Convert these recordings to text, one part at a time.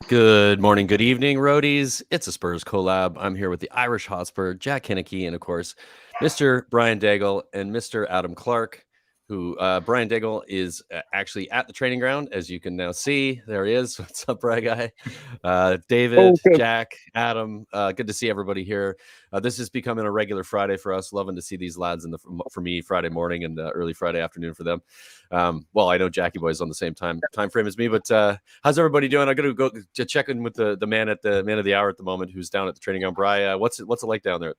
Good morning, good evening, roadies. It's a Spurs collab. I'm here with the Irish Hotspur, Jack Kineke, and of course, Mr. Brian Daigle and Mr. Adam Clarke, who Brian Daigle is actually at the training ground, as you can now see. There he is. What's up, Bri guy? David, Jack, Adam, good to see everybody here. This is becoming a regular Friday for us. Loving to see these lads for me Friday morning and early Friday afternoon for them. Well, I know Jackie Boy's on the same time frame as me, but how's everybody doing? I'm gonna go check in with the man of the hour at the moment, who's down at the training ground. Bri, what's it like down there?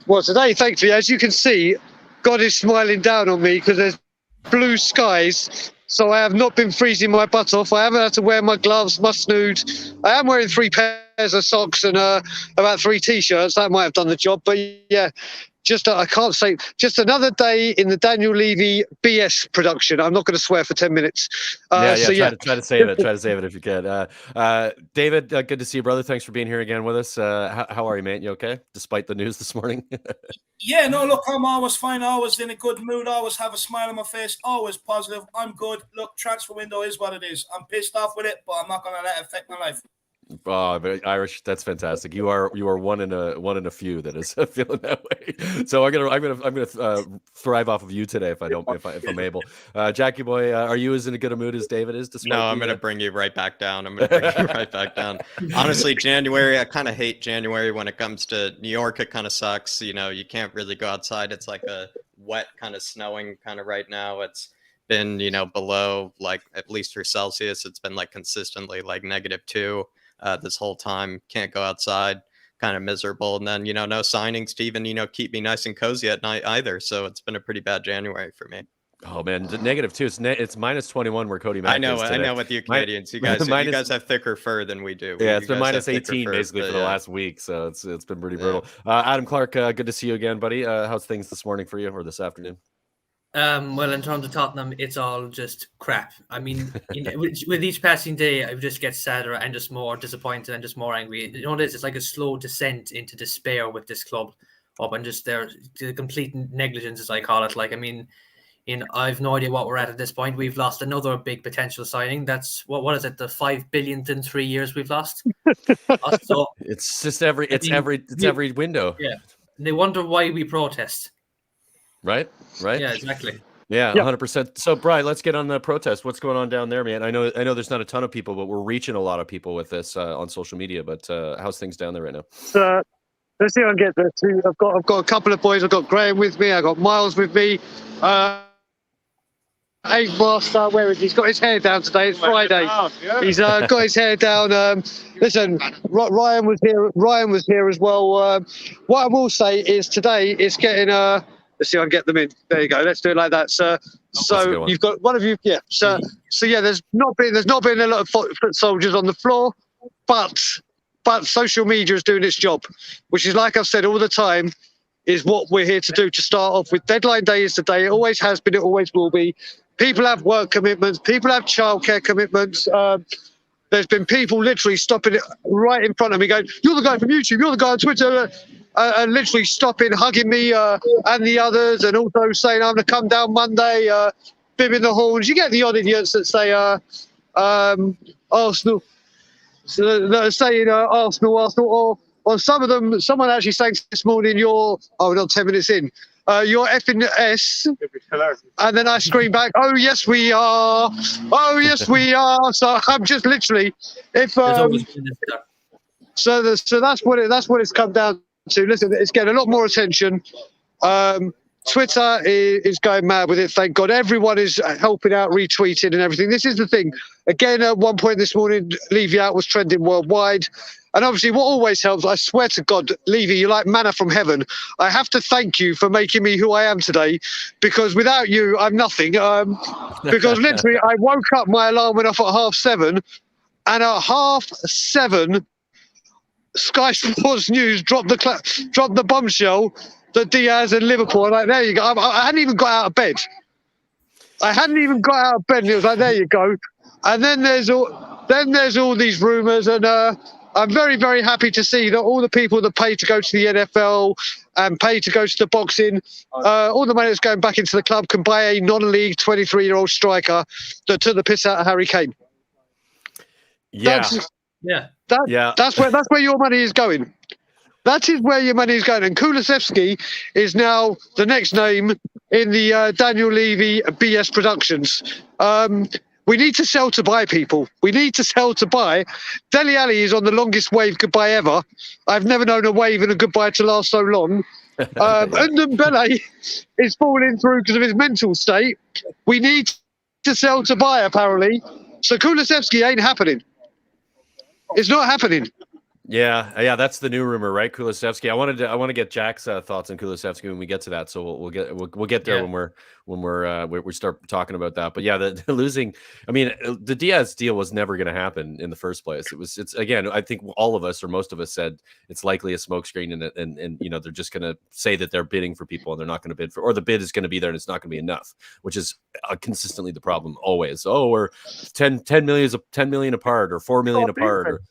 Well, today, thankfully, as you can see, God is smiling down on me because there's blue skies. So I have not been freezing my butt off. I haven't had to wear my gloves, my snood. I am wearing 3 pairs of socks and about 3 T-shirts. That might have done the job. But yeah, I can't say, just another day in the Daniel Levy BS production. I'm not going to swear for 10 minutes. Try to save it. Try to save it if you can. David, good to see you, brother. Thanks for being here again with us. How are you, man? You okay? Despite the news this morning? Yeah, no, look, I'm always fine. Always in a good mood. Always have a smile on my face. Always positive. I'm good. Look, transfer window is what it is. I'm pissed off with it, but I'm not going to let it affect my life. Oh, but Irish, that's fantastic. You are one in a few that is feeling that way. So I'm gonna thrive off of you today if I'm able. Jackie Boy, are you as in a good a mood as David is? No, I'm gonna bring you right back down. Honestly, January, I kind of hate January when it comes to New York. It kind of sucks. You know, you can't really go outside. It's like a wet kind of snowing kind of right now. It's been, below, like, at least for Celsius, it's been like consistently like -2. This whole time. Can't go outside, kind of miserable. And then, no signings to even, keep me nice and cozy at night either. So it's been a pretty bad January for me. Oh man, -2. It's -21 where Cody Mack I know with you Canadians. You guys have thicker fur than we do. Yeah, it's been -18 basically for the last week. So it's been pretty brutal. Adam Clarke, good to see you again, buddy. How's things this morning for you, or this afternoon? Well, in terms of Tottenham, it's all just crap. I mean, with each passing day, I just get sadder and just more disappointed and just more angry. You know what it is? It's like a slow descent into despair with this club, up and just their complete negligence, as I call it. Like, I mean, I've no idea what we're at this point. We've lost another big potential signing. That's what is it? The 5 billionth in 3 years we've lost. So it's just every window. Yeah, and they wonder why we protest. Right. Yeah, exactly. Yeah, 100%. So, Brian, let's get on the protest. What's going on down there, man? I know there's not a ton of people, but we're reaching a lot of people with this on social media. But how's things down there right now? Let's see if I can get there too. I've got a couple of boys. I've got Graham with me. I've got Miles with me. Master, where is he? He's got his hair down today. It's Friday. He's got his hair down. Listen, Ryan was here. Ryan was here as well. What I will say is today it's getting let's see if I can get them in. There you go. Let's do it like that. So you've got one of you. Yeah. So yeah. There's not been a lot of foot soldiers on the floor, but social media is doing its job, which is, like I've said all the time, is what we're here to do. To start off with, deadline day is today. It always has been. It always will be. People have work commitments. People have childcare commitments. There's been people literally stopping it right in front of me, going, "You're the guy from YouTube. You're the guy on Twitter." And literally stopping, hugging me and the others, and also saying I'm going to come down Monday, bibbing the horns. You get the odd idiots that say Arsenal, that are saying Arsenal, or some of them, someone actually saying this morning, we're not 10 minutes in, you're effing S. And then I scream back, "Oh, yes, we are. Oh, yes, we are." So I'm just literally, so that's what it's come down to. Listen, it's getting a lot more attention. Twitter is going mad with it. Thank God, everyone is helping out, retweeting and everything. This is the thing. Again, at one point this morning, Levy Out was trending worldwide, and obviously, what always helps. I swear to God, Levy, you're like manna from heaven. I have to thank you for making me who I am today, because without you, I'm nothing. Because literally, I woke up, my alarm went off at 7:30, and at 7:30. Sky Sports News dropped the bombshell that Diaz and Liverpool are like, there you go. I hadn't even got out of bed. And it was like, there you go. And then there's all these rumours, and I'm very, very happy to see that all the people that pay to go to the NFL and pay to go to the boxing, all the money that's going back into the club can buy a non-league 23-year-old striker that took the piss out of Harry Kane. Yeah. Yeah. That's where your money is going. That is where your money is going. And Kulashevsky is now the next name in the Daniel Levy BS Productions. We need to sell to buy, people. We need to sell to buy. Dele Alli is on the longest wave goodbye ever. I've never known a wave and a goodbye to last so long. Ndombele is falling through because of his mental state. We need to sell to buy, apparently. So Kulashevsky ain't happening. It's not happening. Yeah, that's the new rumor, right? Kulashevsky. I want to get Jack's thoughts on Kulashevsky when we get to that. So we'll get there when we start talking about that. But yeah, the losing. I mean, the Diaz deal was never going to happen in the first place. It's again. I think all of us or most of us said it's likely a smokescreen, and you know they're just going to say that they're bidding for people and they're not going to bid for, or the bid is going to be there and it's not going to be enough, which is consistently the problem always. Oh, we're 10 million apart or 4 million apart.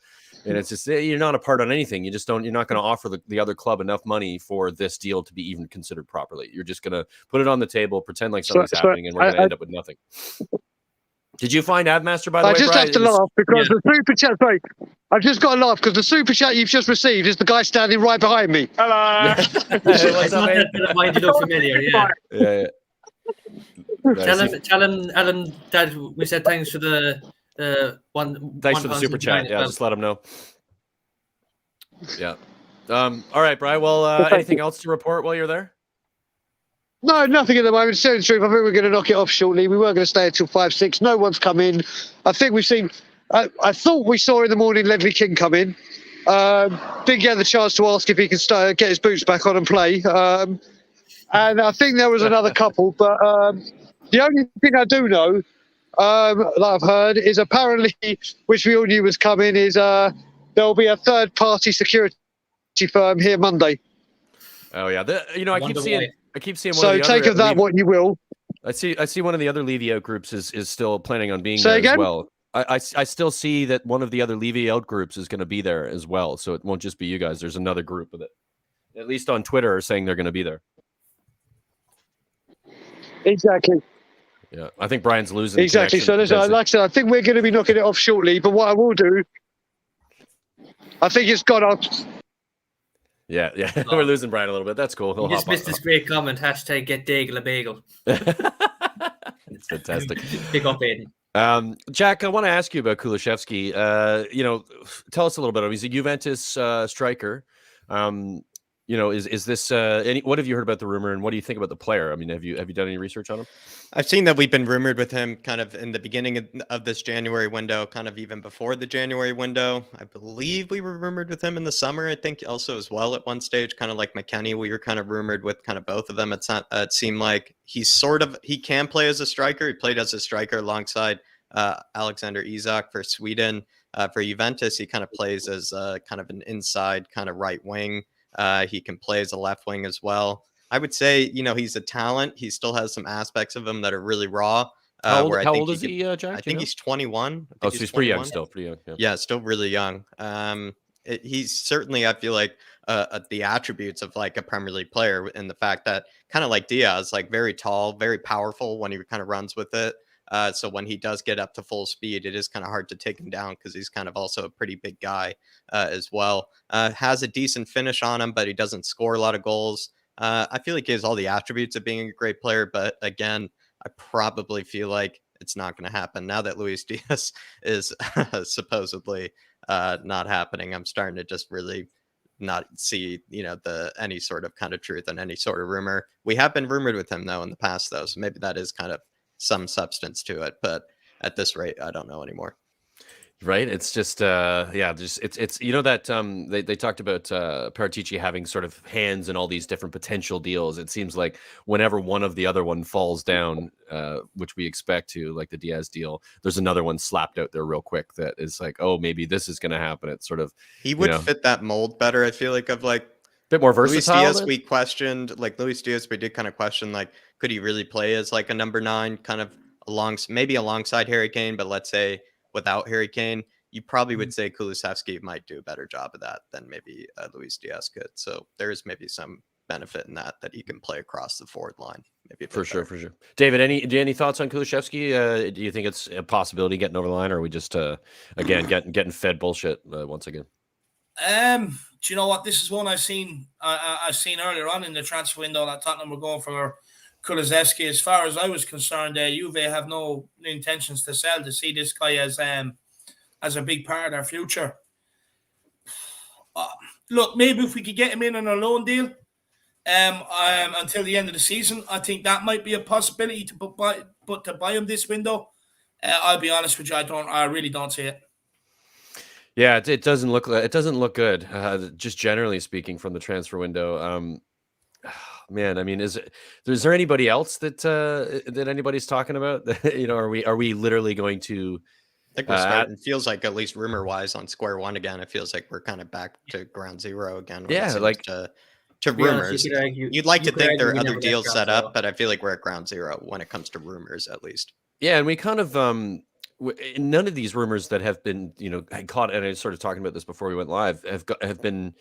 And it's just, you're not apart on anything. You're not going to offer the other club enough money for this deal to be even considered properly. You're just going to put it on the table, pretend like something's happening, and we're going to end up with nothing. Did you find Admaster, by the way, I just Brian? have to laugh because the super chat, sorry, I've just got to laugh because the super chat you've just received is the guy standing right behind me. Hello. What's up, mate? Mind you look familiar, yeah. Yeah. Tell him, Alan, Dad, we said thanks for the one. Thanks for the super chat. Yeah, just let him know. Yeah. All right, Brian. Well, anything else to report while you're there? No, nothing at the moment. To tell you the truth, I think we're going to knock it off shortly. We weren't going to stay until 5-6. No one's come in. I think we've seen. I thought we saw in the morning Levy King come in. Didn't get the chance to ask if he could get his boots back on and play. And I think there was another couple, but the only thing I do know that I've heard is apparently, which we all knew was coming, is there'll be a third-party security firm here Monday. Oh yeah, I keep seeing. One So of the take other of that what you will. I see one of the other Levy out groups is still planning on being Say there again? as well. I still see that one of the other Levy out groups is going to be there as well. So it won't just be you guys. There's another group of it. At least on Twitter are saying they're going to be there. Exactly. Yeah, I think Brian's losing. Exactly. So listen, like I said, I think we're going to be knocking it off shortly. But what I will do, I think it's got up. Yeah. We're losing Brian a little bit. That's cool. You just missed this great comment. # get Daigle a bagel. It's fantastic. Pick up Aiden. Jack, I want to ask you about Kulashevsky. Tell us a little bit. He's a Juventus striker. Is this what have you heard about the rumor, and what do you think about the player? I mean, have you done any research on him? I've seen that we've been rumored with him kind of in the beginning of this January window, kind of even before the January window. I believe we were rumored with him in the summer, I think also as well at one stage, kind of like McKennie. We were kind of rumored with kind of both of them. It seemed like he can play as a striker. He played as a striker alongside Alexander Isak for Sweden. For Juventus, he kind of plays as kind of an inside kind of right wing. He can play as a left wing as well. I would say, he's a talent. He still has some aspects of him that are really raw. How old is he, Jack? I think he's 21. So he's pretty young still. Pretty young. Yeah, still really young. He's certainly, I feel like, the attributes of like a Premier League player, in the fact that kind of like Diaz, like very tall, very powerful when he kind of runs with it. So when he does get up to full speed, it is kind of hard to take him down because he's kind of also a pretty big guy as well. Has a decent finish on him, but he doesn't score a lot of goals. I feel like he has all the attributes of being a great player, but again, I probably feel like it's not going to happen now that Luis Diaz is supposedly not happening. I'm starting to just really not see, any sort of kind of truth and any sort of rumor. We have been rumored with him though in the past though, so maybe that is kind of some substance to it, but at this rate, I don't know anymore. Right. It's just, it's that they talked about Paratici having sort of hands in all these different potential deals. It seems like whenever one of the other one falls down, which we expect to, like the Diaz deal, there's another one slapped out there real quick that is like, oh, maybe this is going to happen. It's sort of, he would fit that mold better. I feel like, of like a bit more versatile. Luis Diaz, we did kind of question, like, could he really play as like a number 9 kind of alongside Harry Kane, but let's say without Harry Kane, you probably would say Kulashevsky might do a better job of that than maybe Luis Diaz could. So there is maybe some benefit in that he can play across the forward line. Maybe for sure. David, any thoughts on Kulashevsky? Do you think it's a possibility getting over the line, or are we just again getting fed bullshit once again? Do you know what? This is one I've seen earlier on in the transfer window that Tottenham were going for Kulashevsky. As far as I was concerned, Juve have no intentions to sell, to see this guy as a big part of their future. Look, maybe if we could get him in on a loan deal until the end of the season, I think that might be a possibility to buy him this window. I'll be honest with you, I really don't see it. Yeah, it doesn't look good. Just generally speaking, from the transfer window. Man, I mean, is there anybody else that anybody's talking about? Are we literally going to? I think we're starting. Feels like, at least rumor wise, on square one again. It feels like we're kind of back to ground zero again. Yeah, like to rumors. You'd like to think there are other deals set up, but I feel like we're at ground zero when it comes to rumors, at least. Yeah, and we kind of none of these rumors that have been caught, and I was sort of talking about this before we went live, have been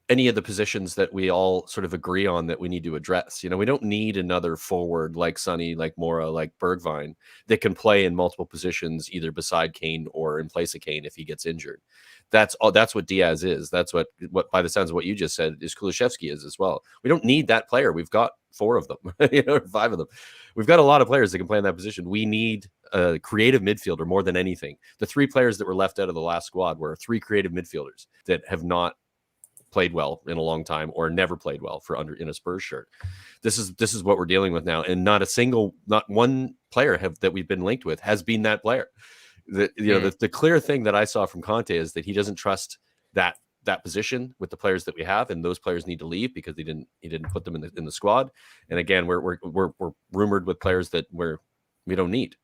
any of the positions that we all sort of agree on that we need to address. We don't need another forward like Sonny, like Mora, like Bergwijn that can play in multiple positions, either beside Kane or in place of Kane if he gets injured. That's what Diaz is. That's what by the sounds of what you just said, is Kulashevsky is as well. We don't need that player. We've got 4 of them, 5 of them. We've got a lot of players that can play in that position. We need a creative midfielder more than anything. The 3 players that were left out of the last squad were 3 creative midfielders that have not played well in a long time or never played well in a Spurs shirt. This is what we're dealing with now, and not one player that we've been linked with has been that player. The clear thing that I saw from Conte is that he doesn't trust that position with the players that we have, and those players need to leave because he didn't put them in the squad. And again, we're rumored with players that we don't need.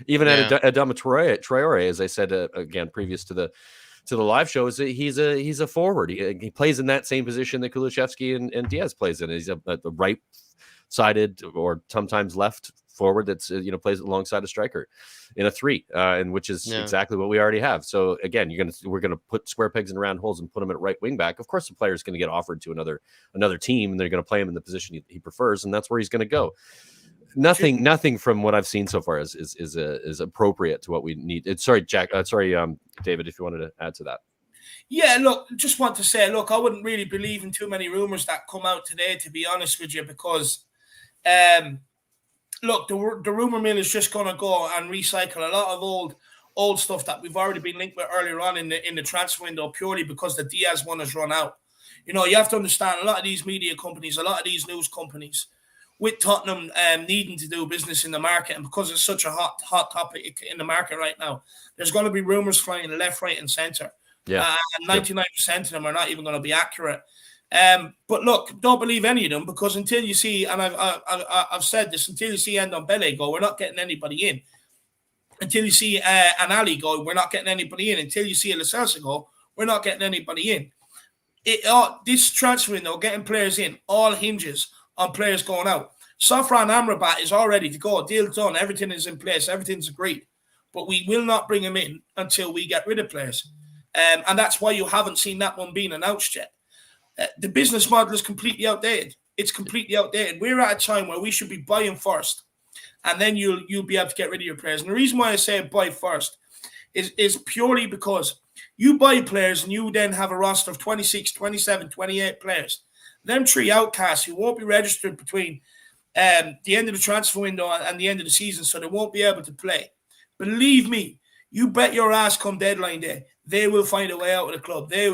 Even at Adama Traore, as I said again previous to the live show, is that he's a forward. He plays in that same position that Kulashevsky and Diaz plays in. He's a right-sided or sometimes left forward that's plays alongside a striker in a 3, and which is exactly what we already have. So again, we're gonna put square pegs in round holes and put him at right wing back. Of course, the player is going to get offered to another team, and they're going to play him in the position he prefers, and that's where he's going to go. Nothing from what I've seen so far is appropriate to what we need. Sorry, Jack. David, if you wanted to add to that. Yeah, look, just want to say, look, I wouldn't really believe in too many rumors that come out today, to be honest with you, because, look, the rumor mill is just going to go and recycle a lot of old stuff that we've already been linked with earlier on in the transfer window, purely because the Diaz one has run out. You have to understand, a lot of these media companies, a lot of these news companies, with Tottenham needing to do business in the market, and because it's such a hot topic in the market right now, there's going to be rumors flying left, right, and centre. Yeah, and 99% of them are not even going to be accurate. But look, don't believe any of them, because until you see, and I've said this, until you see Ndombele go, we're not getting anybody in. Until you see an Ali go, we're not getting anybody in. Until you see a Celso go, we're not getting anybody in. This transfer window, getting players in, all hinges on players going out. Safran Amrabat is all ready to go. Deal done. Everything is in place. Everything's agreed. But we will not bring him in until we get rid of players. And that's why you haven't seen that one being announced yet. The business model is completely outdated. It's completely outdated. We're at a time where we should be buying first, and then you'll be able to get rid of your players. And the reason why I say buy first is purely because you buy players and you then have a roster of 26, 27, 28 players. Them 3 outcasts who won't be registered between the end of the transfer window and the end of the season, so they won't be able to play. Believe me, you bet your ass come deadline day, they will find a way out of the club. They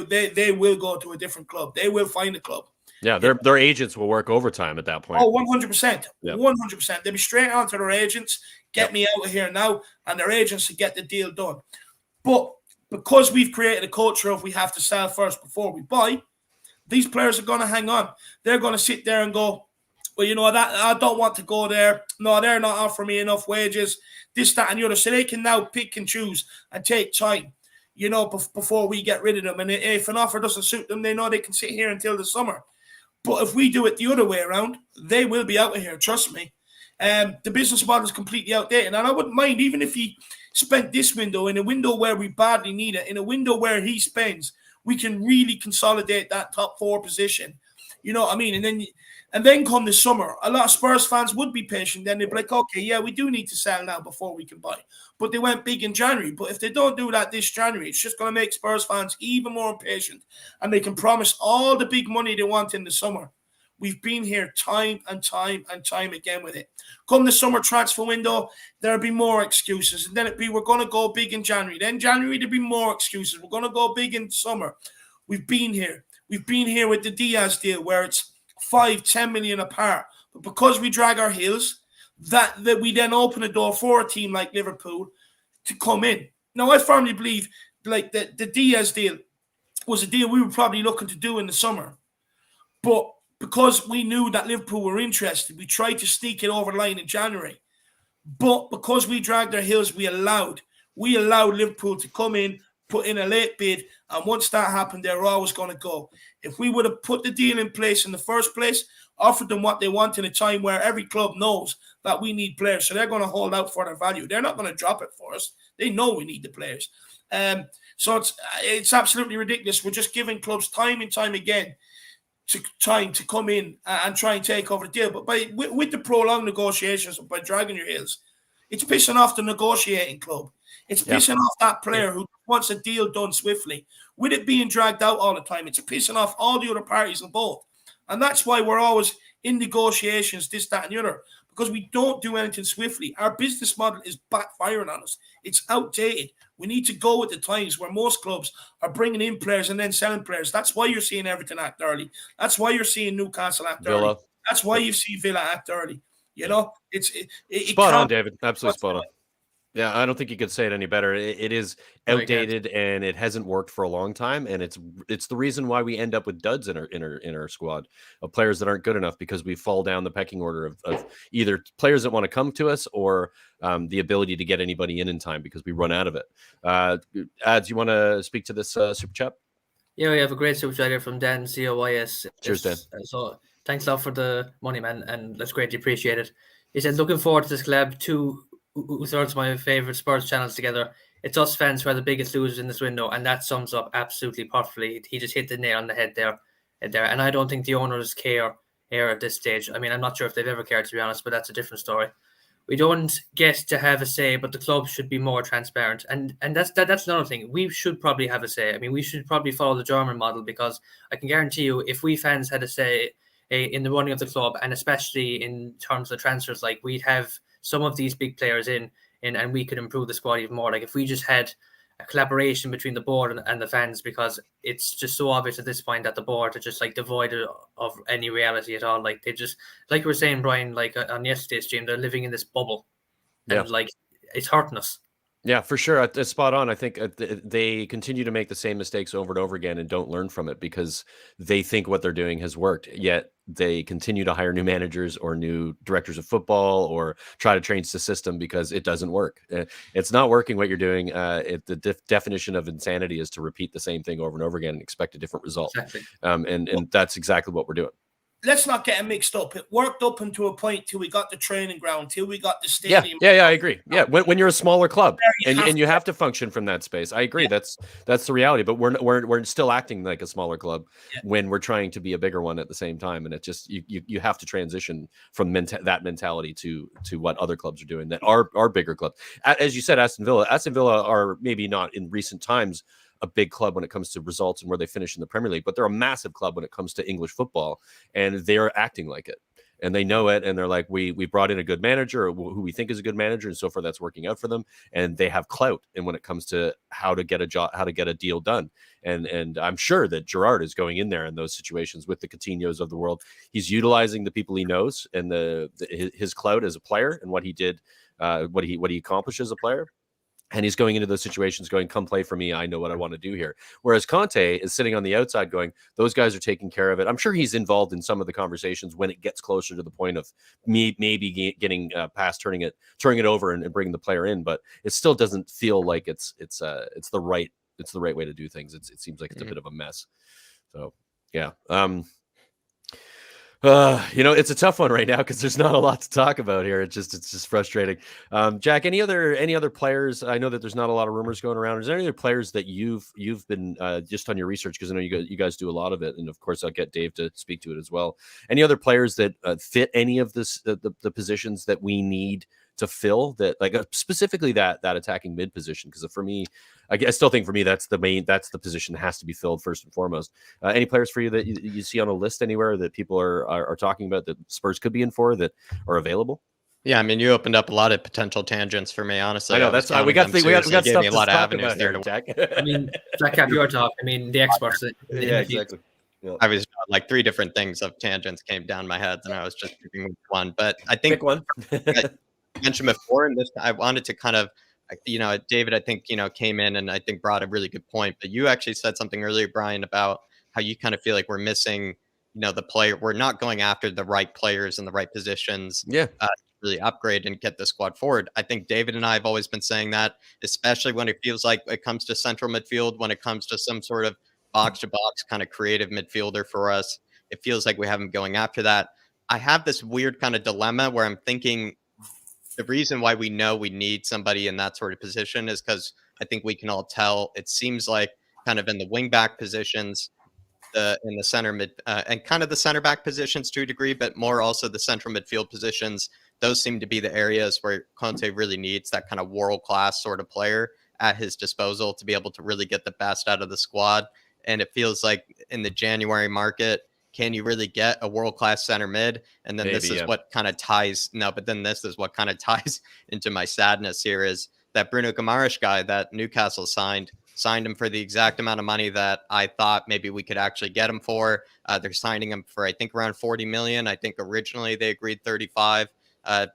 will go to a different club. They will find a club. Yeah, their agents will work overtime at that point. Oh, 100%. 100%. They'll be straight on to their agents, get me out of here now, and their agents will get the deal done. But because we've created a culture of we have to sell first before we buy, these players are going to hang on. They're going to sit there and go, well, that I don't want to go there. No, they're not offering me enough wages, this, that, and the other. So they can now pick and choose and take time, before we get rid of them. And if an offer doesn't suit them, they know they can sit here until the summer. But if we do it the other way around, they will be out of here, trust me. The business model is completely outdated. And I wouldn't mind, even if he spent this window in a window where we badly need it, in a window where he spends, we can really consolidate that top 4 position. You know what I mean? And then come the summer, a lot of Spurs fans would be patient. Then they'd be like, okay, yeah, we do need to sell now before we can buy. But they went big in January. But if they don't do that this January, it's just going to make Spurs fans even more impatient. And they can promise all the big money they want in the summer. We've been here time and time and time again with it. Come the summer transfer window, there'll be more excuses. And then it'd be, we're going to go big in January. Then January, there'll be more excuses. We're going to go big in summer. We've been here. We've been here with the Diaz deal where it's 5-10 million apart. But because we drag our heels, that we then open the door for a team like Liverpool to come in. Now, I firmly believe like the Diaz deal was a deal we were probably looking to do in the summer. But because we knew that Liverpool were interested, we tried to sneak it over the line in January. But because we dragged our heels, we allowed Liverpool to come in, put in a late bid, and once that happened, they were always going to go. If we would have put the deal in place in the first place, offered them what they want in a time where every club knows that we need players, so they're going to hold out for their value. They're not going to drop it for us. They know we need the players. So it's absolutely ridiculous. We're just giving clubs time and time again to trying to come in and try and take over the deal. But with the prolonged negotiations, by dragging your heels, it's pissing off the negotiating club. It's pissing off that player who wants a deal done swiftly. With it being dragged out all the time, it's pissing off all the other parties involved. And that's why we're always in negotiations, this, that, and the other, because we don't do anything swiftly. Our business model is backfiring on us. It's outdated. We need to go with the times where most clubs are bringing in players and then selling players. That's why you're seeing Everton act early. That's why you're seeing Newcastle act early. That's why you see Villa act early. You know, it's spot on, David. Absolutely spot on. Yeah, I don't think you could say it any better. It is outdated and it hasn't worked for a long time, and it's the reason why we end up with duds in our squad of players that aren't good enough, because we fall down the pecking order of either players that want to come to us or the ability to get anybody in time because we run out of it. Ads, you want to speak to this super chat? Yeah, we have a great super chat here from Dan COYS. Cheers, Dan. So thanks a lot for the money, man, and that's greatly appreciated. He said, looking forward to this collab. Two-thirds of my favorite Spurs channels together. It's us fans who are the biggest losers in this window, and that sums up absolutely perfectly. He just hit the nail on the head there. And I don't think the owners care here at this stage. I mean, I'm not sure if they've ever cared, to be honest, but that's a different story. We don't get to have a say, but the club should be more transparent. And that's another thing. We should probably have a say. I mean, we should probably follow the German model, because I can guarantee you, if we fans had a say in the running of the club, and especially in terms of transfers, like, we'd have some of these big players in and we could improve the squad even more. Like, if we just had a collaboration between the board and the fans, because it's just so obvious at this point that the board are just like devoid of any reality at all. Like, they just, like you were saying, Brian, like on yesterday's stream, they're living in this bubble, and like, it's hurting us. Yeah, for sure. It's spot on. I think they continue to make the same mistakes over and over again and don't learn from it because they think what they're doing has worked. Yet they continue to hire new managers or new directors of football or try to change the system because it doesn't work. It's not working what you're doing. The definition of insanity is to repeat the same thing over and over again and expect a different result. Exactly. And that's exactly what we're doing. Let's not get it mixed up. It worked up until a point till we got the training ground, till we got the stadium. Yeah, I agree. Yeah, when you're a smaller club and you have to function from that space, I agree. Yeah. That's the reality. But we're still acting like a smaller club when we're trying to be a bigger one at the same time. And it just you have to transition from that mentality to what other clubs are doing that are bigger clubs. As you said, Aston Villa are maybe not in recent times a big club when it comes to results and where they finish in the Premier League, but they're a massive club when it comes to English football, and they're acting like it, and they know it, and they're like, we brought in a good manager, or who we think is a good manager, and so far that's working out for them, and they have clout. And when it comes to how to get a deal done, and I'm sure that Gerrard is going in there in those situations with the Coutinhos of the world. He's utilizing the people he knows and his clout as a player and what he did, what he accomplished as a player. And he's going into those situations going, come play for me. I know what I want to do here. Whereas Conte is sitting on the outside going, those guys are taking care of it. I'm sure he's involved in some of the conversations when it gets closer to the point of me maybe getting past turning it over and bringing the player in. But it still doesn't feel like it's the right way to do things. It seems like it's a bit of a mess. So, yeah. It's a tough one right now because there's not a lot to talk about here. It's just frustrating. Jack, any other players? I know that there's not a lot of rumors going around. Is there any other players that you've been just on your research? Because I know you guys do a lot of it, and of course I'll get Dave to speak to it as well. Any other players that fit any of the positions that we need to fill, that like specifically that attacking mid position? Because for me, I still think for me that's the position that has to be filled first and foremost. Any players for you that you see on a list anywhere that people are talking about that Spurs could be in for, that are available? Yeah, I mean, you opened up a lot of potential tangents for me. Honestly, I know that's we got stuff gave me a lot of talk avenues about there here, to Jack. I mean, Jack, have your talk. I mean, the experts. Yeah, exactly. Yeah. I was like 3 different things of tangents came down my head, and I was just picking one. But I think Pick one. I mentioned before, and this I wanted to kind of, David, I think came in and I think brought a really good point. But you actually said something earlier, Brian, about how you kind of feel like we're missing, the player. We're not going after the right players in the right positions. Yeah. To really upgrade and get the squad forward. I think David and I have always been saying that, especially when it feels like it comes to central midfield, when it comes to some sort of box to box kind of creative midfielder for us. It feels like we haven't going after that. I have this weird kind of dilemma where I'm thinking the reason why we know we need somebody in that sort of position is because I think we can all tell it seems like kind of in the wing back positions, in the center mid and kind of the center back positions to a degree, but more also the central midfield positions. Those seem to be the areas where Conte really needs that kind of world-class sort of player at his disposal to be able to really get the best out of the squad. And it feels like in the January market, can you really get a world-class center mid? And then this is what kind of ties into my sadness here is that Bruno Guimaraes guy that Newcastle signed him for the exact amount of money that I thought maybe we could actually get him for. They're signing him for, I think, around 40 million. I think originally they agreed 35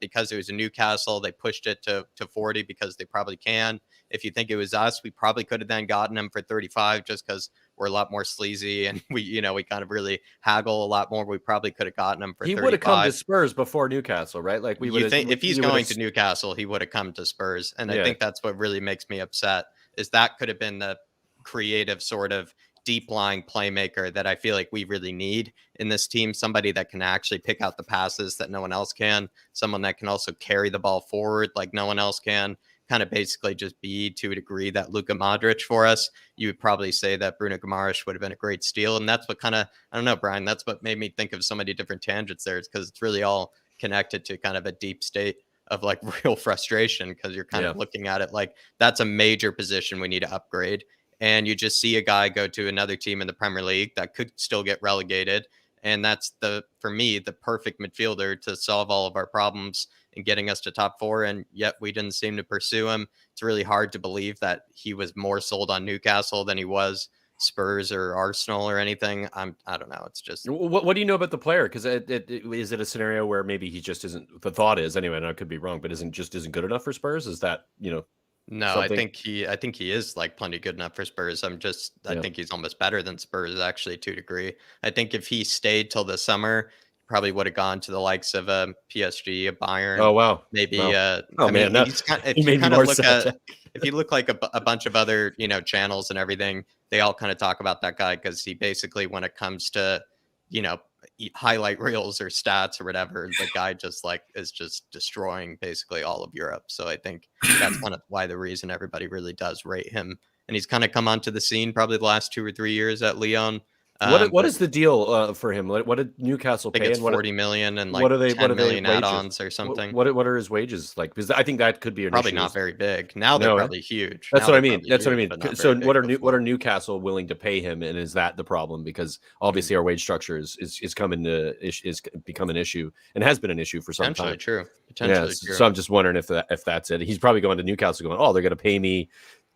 because it was a Newcastle. They pushed it to 40 because they probably can. If you think it was us, we probably could have then gotten him for 35 just because we're a lot more sleazy and we kind of really haggle a lot more. We probably could have gotten him for 35. He would have come to Spurs before Newcastle, right? Like we would think if he's going to Newcastle, he would have come to Spurs. And I think that's what really makes me upset is that could have been the creative sort of deep lying playmaker that I feel like we really need in this team. Somebody that can actually pick out the passes that no one else can. Someone that can also carry the ball forward like no one else can. Kind of basically just be to a degree that Luka Modric for us. You would probably say that Bruno Guimaraes would have been a great steal. And that's what kind of, I don't know, Brian, that's what made me think of so many different tangents there. It's because it's really all connected to kind of a deep state of like real frustration because you're kind of looking at it like that's a major position we need to upgrade. And you just see a guy go to another team in the Premier League that could still get relegated. And that's for me, the perfect midfielder to solve all of our problems and getting us to top 4. And yet we didn't seem to pursue him. It's really hard to believe that he was more sold on Newcastle than he was Spurs or Arsenal or anything. I don't know. It's just what do you know about the player? Because is it a scenario where maybe he just isn't, the thought is anyway, and I could be wrong, but isn't good enough for Spurs? Is that no, something? I think he is like plenty good enough for Spurs. I think he's almost better than Spurs actually to a degree. I think if he stayed till the summer, probably would have gone to the likes of a PSG, a Bayern. Oh wow, maybe. Wow. If you look like a bunch of other channels and everything, they all kind of talk about that guy because he basically, when it comes to highlight reels or stats or whatever, the guy just is just destroying basically all of Europe. So I think that's kind of why the reason everybody really does rate him. And he's kind of come onto the scene probably the last 2 or 3 years at Lyon. What is the deal for him? What did Newcastle pay? I think it's 40 million and like what are they, 10 million add-ons or something. What are his wages like? Because I think that could be an probably issue. not very big. Now they're probably huge. That's what I mean. So what are Newcastle willing to pay him, and is that the problem? Because obviously our wage structure is become an issue and has been an issue for some time. Potentially true. So I'm just wondering if that's it. He's probably going to Newcastle going, oh, they're going to pay me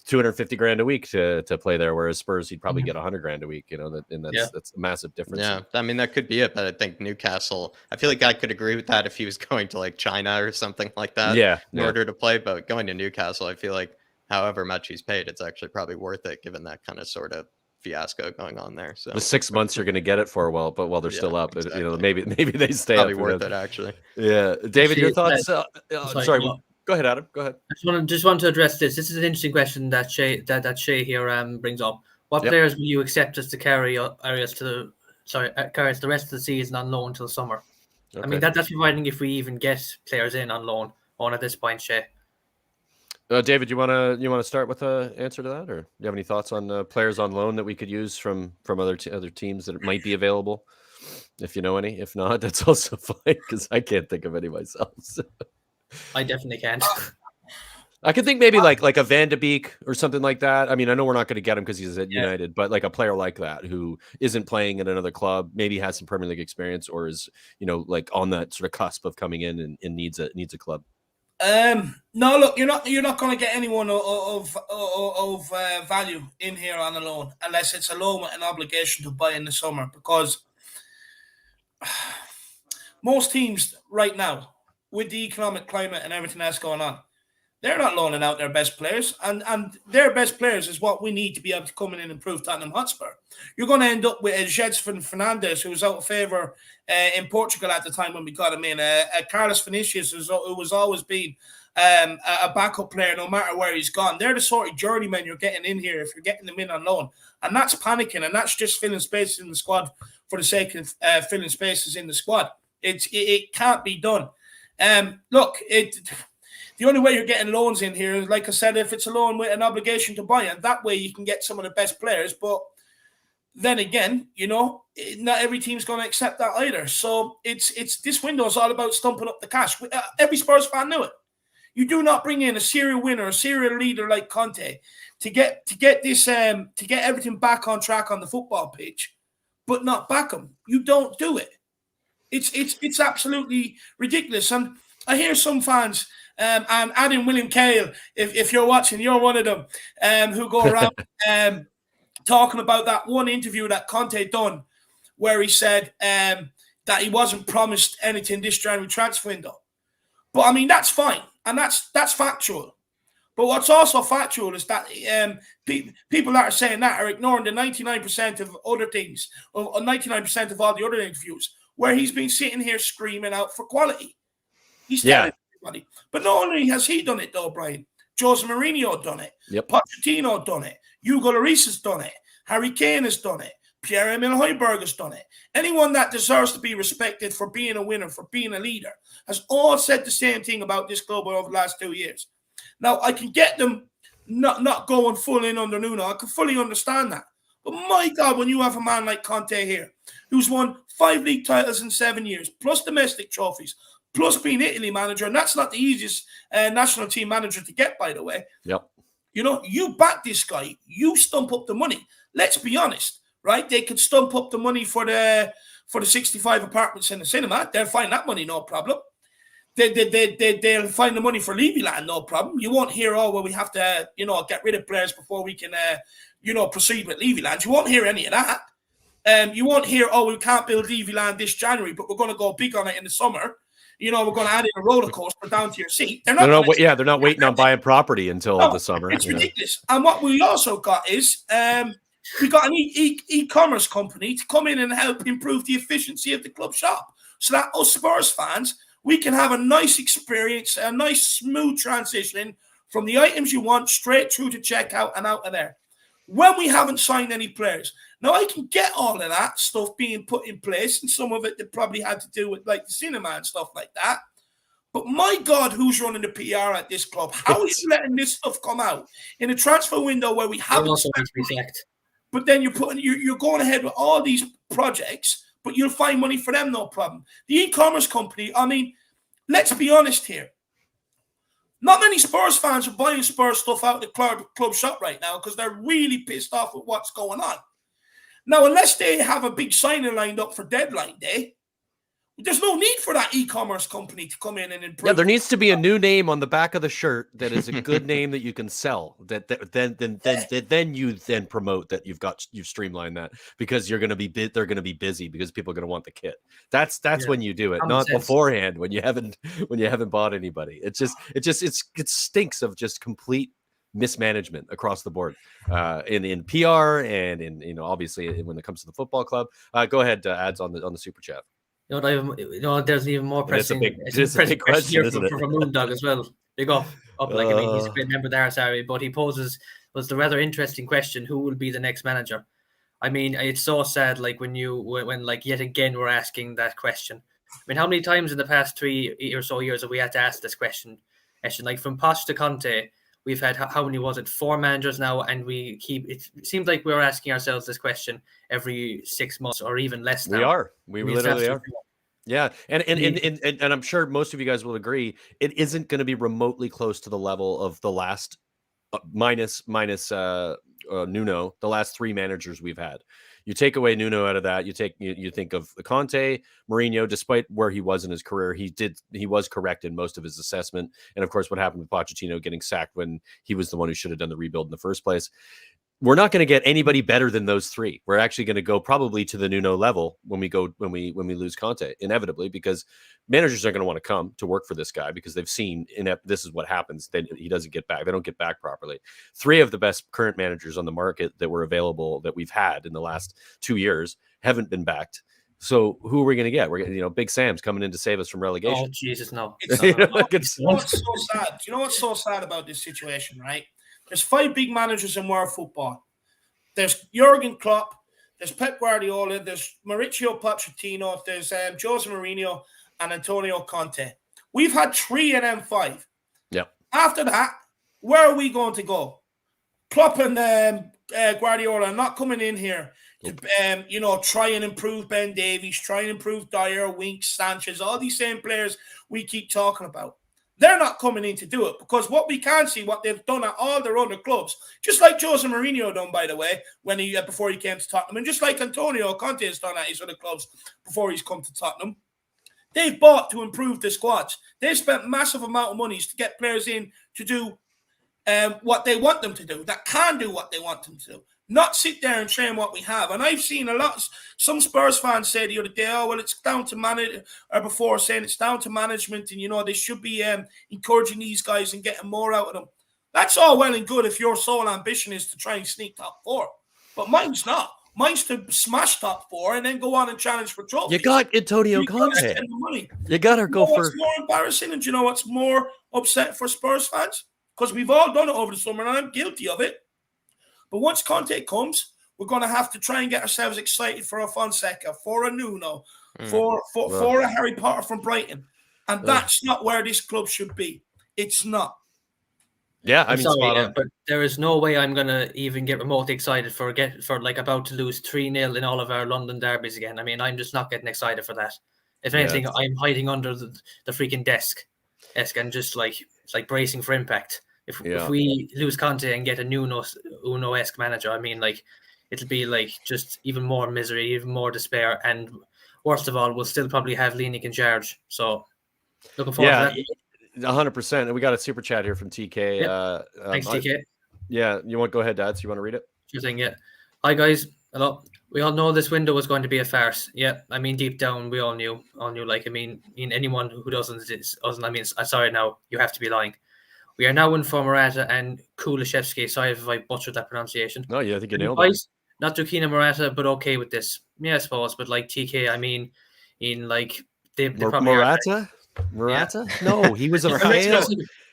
$250,000 a week to play there, whereas Spurs he'd probably get $100,000 a week. That's a massive difference. Yeah, I mean that could be it, but I think Newcastle. I feel like I could agree with that if he was going to like China or something like that. In order to play, but going to Newcastle, I feel like however much he's paid, it's actually probably worth it given that kind of sort of fiasco going on there. So the 6 months you're going to get it for while they're still up. Exactly. Maybe they stay probably up. worth it actually. Yeah, David, your thoughts? Sorry. Go ahead, Adam. Go ahead. I just want to address this. This is an interesting question that Shay here brings up. What players will you accept us to carry areas to Carrots the rest of the season on loan till summer. Okay. I mean, that's providing if we even get players in on loan at this point, Shay. David, you want to start with an answer to that, or do you have any thoughts on players on loan that we could use from other teams that might be available? If you know any, if not, that's also fine because I can't think of any myself. So. I definitely can't. I could think maybe like a Van de Beek or something like that. I mean, I know we're not going to get him because he's at United, but like a player like that who isn't playing in another club, maybe has some Premier League experience, or is like on that sort of cusp of coming in and needs a club. No, look, you're not going to get anyone of value in here on a loan unless it's a loan with an obligation to buy in the summer, because most teams right now, with the economic climate and everything that's going on, they're not loaning out their best players, and their best players is what we need to be able to come in and improve Tottenham Hotspur. You're going to end up with Djed Spence, who was out of favour in Portugal at the time when we got him in. Carlos Vinicius, who was always been a backup player no matter where he's gone. They're the sort of journeymen you're getting in here if you're getting them in on loan. And that's panicking, and that's just filling spaces in the squad for the sake of filling spaces in the squad. It can't be done. The only way you're getting loans in here is, like I said, if it's a loan with an obligation to buy, and that way you can get some of the best players. But then again, not every team's going to accept that either. So it's this window is all about stumping up the cash. Every Spurs fan knew it. You do not bring in a serial winner, a serial leader like Conte to get everything back on track on the football pitch, but not back him. You don't do it. It's absolutely ridiculous. And I hear some fans. And adding William Cale, if you're watching, you're one of them who go around talking about that one interview that Conte done where he said that he wasn't promised anything this January transfer window. But I mean, that's fine, and that's factual. But what's also factual is that people that are saying that are ignoring the 99% of other things, or 99% of all the other interviews where he's been sitting here screaming out for quality. He's telling everybody. But not only has he done it though, Brian, Jose Mourinho done it. Yep. Pochettino done it. Hugo Lloris has done it. Harry Kane has done it. Pierre-Emile Højbjerg has done it. Anyone that deserves to be respected for being a winner, for being a leader, has all said the same thing about this club over the last 2 years. Now, I can get them not going full in under Nuno. I can fully understand that. But my God, when you have a man like Conte here, who's won 5 league titles in 7 years, plus domestic trophies, plus being Italy manager, and that's not the easiest national team manager to get, by the way. Yep. You back this guy, you stump up the money. Let's be honest, right? They could stump up the money for the 65 apartments in the cinema. They'll find that money, no problem. They'll find the money for Levy land, no problem. You won't hear, we have to, get rid of players before we can, proceed with Levy land. You won't hear any of that. You won't hear, we can't build Levy land this January, but we're going to go big on it in the summer. We're going to add in a roller coaster down to your seat. They're not waiting on buying property until the summer. It's ridiculous. And what we also got is we got an e-commerce company to come in and help improve the efficiency of the club shop, so that us Spurs fans, we can have a nice experience, a nice smooth transition from the items you want straight through to checkout and out of there. When we haven't signed any players. Now, I can get all of that stuff being put in place, and some of it that probably had to do with like the cinema and stuff like that. But my God, who's running the PR at this club? How are you letting this stuff come out in a transfer window where we haven't? But then you're going ahead with all these projects, but you'll find money for them, no problem. The e-commerce company, I mean, let's be honest here. Not many Spurs fans are buying Spurs stuff out of the club shop right now because they're really pissed off with what's going on. Now, unless they have a big signing lined up for deadline day, there's no need for that e-commerce company to come in and improve. Yeah, there needs to be a new name on the back of the shirt that is a good name that you can sell. Then you promote that you've streamlined that, because they're going to be busy because people are going to want the kit. That's when you do it, not beforehand when you haven't bought anybody. It stinks of just complete mismanagement across the board in PR and in obviously when it comes to the football club. Go ahead, ads on the super chat. There's even more pressing. It's a big question, isn't it? From Moondog as well. Big up. He's a great member there, sorry, but he was the rather interesting question: who will be the next manager? I mean, it's so sad. Like when like yet again we're asking that question. I mean, how many times in the past 3 or so years have we had to ask this question? Like from Poch to Conte, we've had how many was it? 4 managers now, and we keep. It seems like we're asking ourselves this question every 6 months or even less. Now. We are. We literally are. Yeah, and I'm sure most of you guys will agree. It isn't going to be remotely close to the level of the last minus Nuno, the last 3 managers we've had. You take away Nuno out of that, you think of Conte, Mourinho. Despite where he was in his career, he was correct in most of his assessment. And of course, what happened with Pochettino getting sacked when he was the one who should have done the rebuild in the first place. We're not going to get anybody better than those 3. We're actually going to go probably to the Nuno level when we lose Conte, inevitably, because managers are going to want to come to work for this guy because they've seen this is what happens. Then he doesn't get back. They don't get back properly. 3 of the best current managers on the market that were available that we've had in the last 2 years haven't been backed. So who are we going to get? We're getting, Big Sam's coming in to save us from relegation. Oh Jesus, no! What's so sad? Do you know what's so sad about this situation, right? There's 5 big managers in world football. There's Jurgen Klopp, there's Pep Guardiola, there's Mauricio Pochettino, there's Jose Mourinho, and Antonio Conte. We've had 3 of them 5. Yep. After that, where are we going to go? Klopp and Guardiola are not coming in here to, try and improve Ben Davies, try and improve Dyer, Winks, Sanchez, all these same players we keep talking about. They're not coming in to do it because what we can see, what they've done at all their other clubs, just like Jose Mourinho done, by the way, when before he came to Tottenham, and just like Antonio Conte has done at his other clubs before he's come to Tottenham, they've bought to improve the squads. They've spent massive amount of monies to get players in to do what they want them to do, that can do what they want them to do. Not sit there and train what we have. And I've seen some Spurs fans say the other day, oh, well, it's down to management, or before saying it's down to management and, they should be encouraging these guys and getting more out of them. That's all well and good if your sole ambition is to try and sneak top 4. But mine's not. Mine's to smash top 4 and then go on and challenge for trophies. You got Antonio Conte. You got to go for... What's more embarrassing and do you know what's more upset for Spurs fans? Because we've all done it over the summer and I'm guilty of it. But once Conte comes, we're going to have to try and get ourselves excited for a Fonseca, for a Nuno, for a Harry Potter from Brighton. And that's not where this club should be. It's not. Yeah, I mean, but there is no way I'm going to even get remotely excited for about to lose 3-0 in all of our London derbies again. I mean, I'm just not getting excited for that. If anything, I'm hiding under the freaking desk and just like bracing for impact. If we lose Conte and get a Nuno-esque manager, I mean, it'll be just even more misery, even more despair, and worst of all, we'll still probably have Linek in charge. So, looking forward to that. 100%. And we got a super chat here from TK. Yep. Thanks, TK. Yeah, you want to go ahead, Dad? So you want to read it? Sure thing. Yeah. Hi guys. Hello. We all know this window was going to be a farce. Yeah, I mean, deep down, we all knew. Anyone who doesn't, I'm sorry now, you have to be lying. We are now in for Morata and Kulashevsky. Sorry if I butchered that pronunciation. No, yeah, I think you nailed it. Not Zucchina Morata, but okay with this. Yeah, I suppose. But TK, I mean, they probably Morata? Morata? Yeah. No, he was a fail.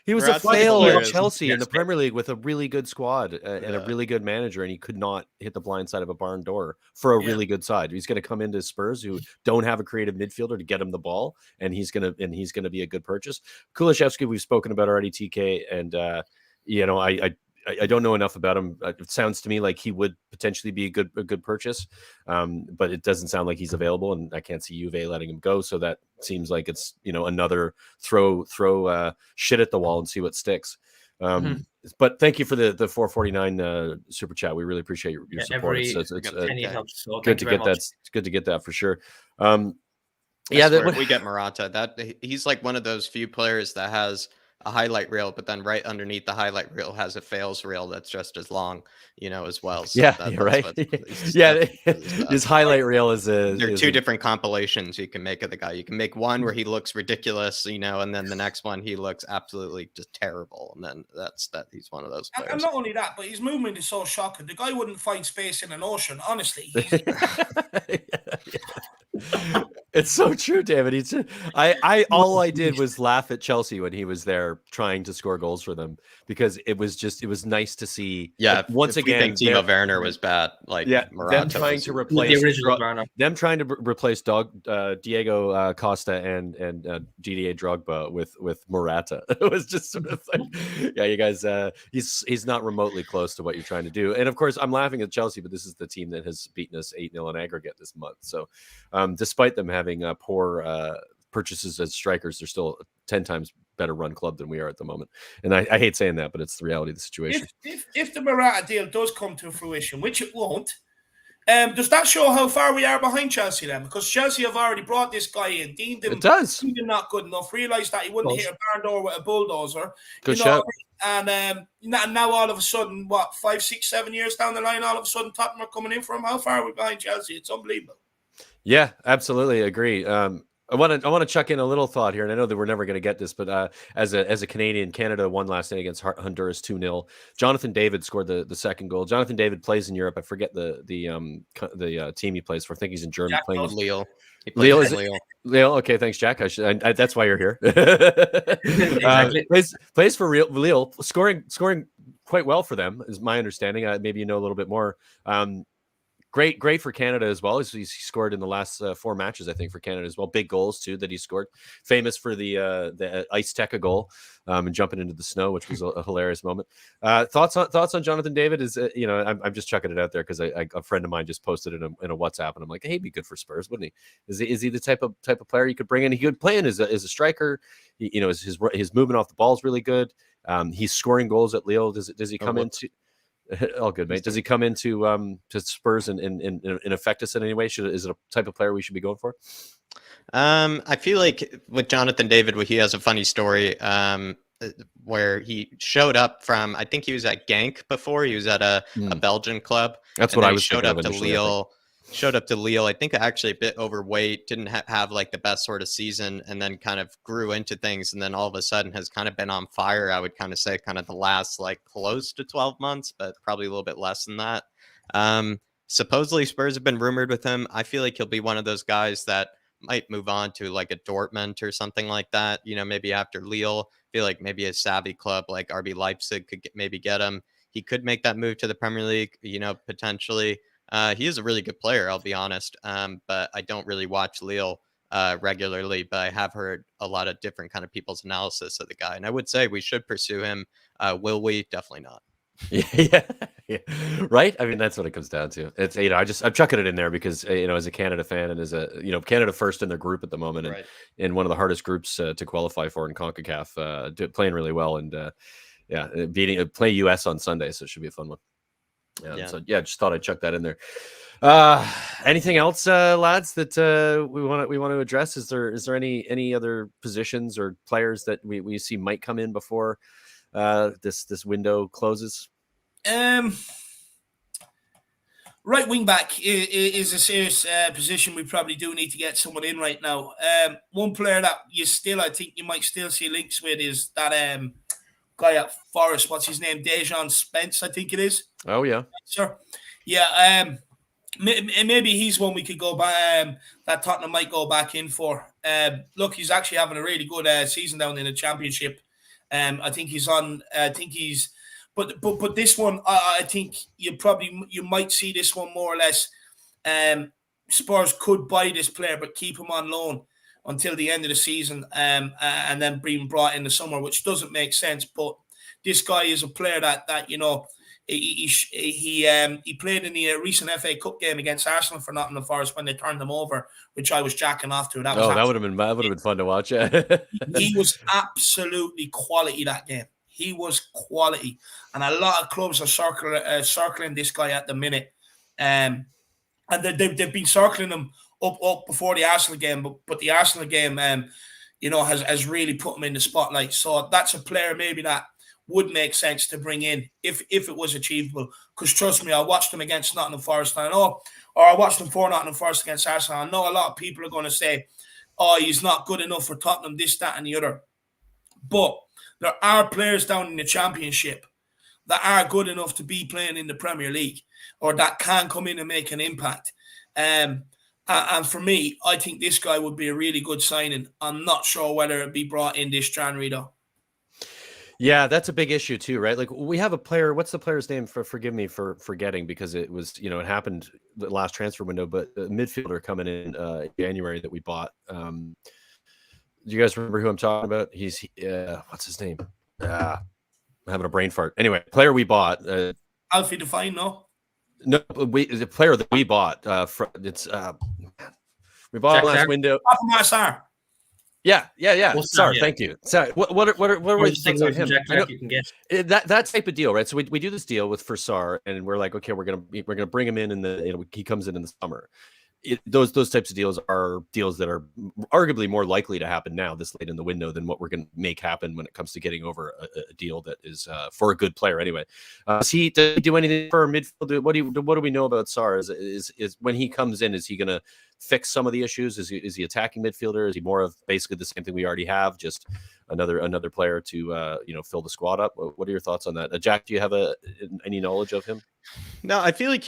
He was a fail at Chelsea in the Premier League with a really good squad and a really good manager, and he could not hit the blind side of a barn door for a really good side. He's going to come into Spurs who don't have a creative midfielder to get him the ball, and he's going to be a good purchase. Kulashevsky, we've spoken about already, TK, and I don't know enough about him. It sounds to me like he would potentially be a good purchase, but it doesn't sound like he's available, and I can't see Juve letting him go. So that seems like it's another throw shit at the wall and see what sticks. But thank you for the 449 super chat. We really appreciate your support. It's good to get that. It's good to get that for sure. We get Morata. That he's like one of those few players that has a highlight reel, but then right underneath the highlight reel has a fails reel that's just as long, as well. So right. His highlight reel is there are 2 different compilations you can make of the guy. You can make one where he looks ridiculous, and then the next one he looks absolutely just terrible, and then he's one of those players. And not only that, but his movement is so shocking. The guy wouldn't find space in an ocean, honestly. It's so true, David. All I did was laugh at Chelsea when he was there trying to score goals for them, because it was nice to see. Yeah, once if we again, think Timo Werner was bad, like Morata them trying was, to the replace original Werner. them trying to replace Diego Costa and Didier Drogba with Morata. It was just sort of like, yeah, you guys, he's not remotely close to what you're trying to do. And of course, I'm laughing at Chelsea, but this is the team that has beaten us 8-0 in aggregate this month. So, despite them having poor purchases as strikers, they're still a 10 times better run club than we are at the moment. And I hate saying that, but it's the reality of the situation. If the Morata deal does come to fruition, which it won't, does that show how far we are behind Chelsea then? Because Chelsea have already brought this guy in, deemed him not good enough, realised that he wouldn't hit a barn door with a bulldozer. Good shout. And now all of a sudden, 5, 6, 7 years down the line, all of a sudden Tottenham are coming in for him. How far are we behind Chelsea? It's unbelievable. Yeah, absolutely agree. I want to chuck in a little thought here, and I know that we're never going to get this, but as a Canadian, Canada won last night against Honduras 2-0. Jonathan David scored the second goal. Jonathan David plays in Europe. I forget the team he plays for. I think he's in Germany. Playing with Lille. Lille, is it? Lille. Okay, thanks, Jack. That's why you're here. Exactly. Plays for Lille, scoring quite well for them, is my understanding. Maybe you know a little bit more. Great for Canada as well. He scored in the last 4 matches, I think, for Canada as well. Big goals too that he scored. Famous for the Ice Tekka goal and jumping into the snow, which was a hilarious moment. Thoughts on Jonathan David? Is I'm just chucking it out there because a friend of mine just posted it in a WhatsApp, and I'm like, hey, he'd be good for Spurs, wouldn't he? Is he the type of player you could bring in? He could play in as a striker. His movement off the ball is really good. He's scoring goals at Lille. Does he come into? All good, mate. Does he come into to Spurs and affect us in any way? Is it a type of player we should be going for? I feel like with Jonathan David, he has a funny story where he showed up from, I think he was at Genk before. He was at a Belgian club. That's what I was showed thinking up of to initially, Lille. Showed up to Lille, I think actually a bit overweight, didn't have like the best sort of season, and then kind of grew into things, and then all of a sudden has kind of been on fire. I would kind of say kind of the last like close to 12 months, but probably a little bit less than that. Supposedly Spurs have been rumored with him. I feel like he'll be one of those guys that might move on to like a Dortmund or something like that. Maybe after Lille. I feel like maybe a savvy club like RB Leipzig could maybe get him. He could make that move to the Premier League, potentially. He is a really good player, I'll be honest, but I don't really watch Lille regularly, but I have heard a lot of different kind of people's analysis of the guy, and I would say we should pursue him. Will we? Definitely not. Yeah, right. I mean, that's what it comes down to. It's I'm chucking it in there because as a Canada fan and as a Canada first in their group at the moment, and in one of the hardest groups to qualify for in CONCACAF, playing really well, and play US on Sunday, so it should be a fun one. So just thought I'd chuck that in there. Anything else, lads, that we want to address? Is there any other positions or players that we see might come in before this window closes? Right wing back is a serious position. We probably do need to get someone in right now. One player that I think you might still see links with is that guy at Forest. What's his name? Djed Spence, I think it is. Oh yeah, sure. Yeah. Maybe he's one we could go back. That Tottenham might go back in for. Look, he's actually having a really good season down in the Championship. I think he's on. I think he's. But this one, I think you might see this one more or less. Spurs could buy this player, but keep him on loan until the end of the season, and then being brought in the summer, which doesn't make sense. But this guy is a player that he played in the recent FA Cup game against Arsenal for Nottingham Forest when they turned them over, which I was jacking off to. That would have been fun to watch. He was absolutely quality that game. He was quality, and a lot of clubs are circling this guy at the minute, and they've been circling him up before the Arsenal game, but the Arsenal game, has really put him in the spotlight. So that's a player maybe that would make sense to bring in if it was achievable. Because trust me, I watched him against Nottingham Forest, and I watched him for Nottingham Forest against Arsenal. I know a lot of people are going to say, "Oh, he's not good enough for Tottenham," this, that, and the other. But there are players down in the Championship that are good enough to be playing in the Premier League, or that can come in and make an impact. And And for me, I think this guy would be a really good signing. I'm not sure whether it'd be brought in this January, though. Yeah, that's a big issue too, right? Like we have a player. What's the player's name? Forgive me for forgetting because it was, it happened the last transfer window. But a midfielder coming in January that we bought. Do you guys remember who I'm talking about? He's what's his name? I'm having a brain fart. Anyway, player we bought. Alfie Define, no. No, the player that we bought. It's we bought last window. Sarr. Yeah. Well, Sarr, yeah. Thank you. Sorry. What were the things with him? You can get. That type of deal, right? So we do this deal for Sarr, and we're like, okay, we're gonna bring him in the he comes in the summer. Those types of deals are deals that are arguably more likely to happen now this late in the window than what we're going to make happen when it comes to getting over a deal that is for a good player anyway. Does he do anything for midfield? What do we know about Sarr? Is when he comes in, is he going to fix some of the issues? Is he attacking midfielder? Is he more of basically the same thing we already have, just another player to fill the squad up? What are your thoughts on that? Jack, do you have any knowledge of him? No, I feel like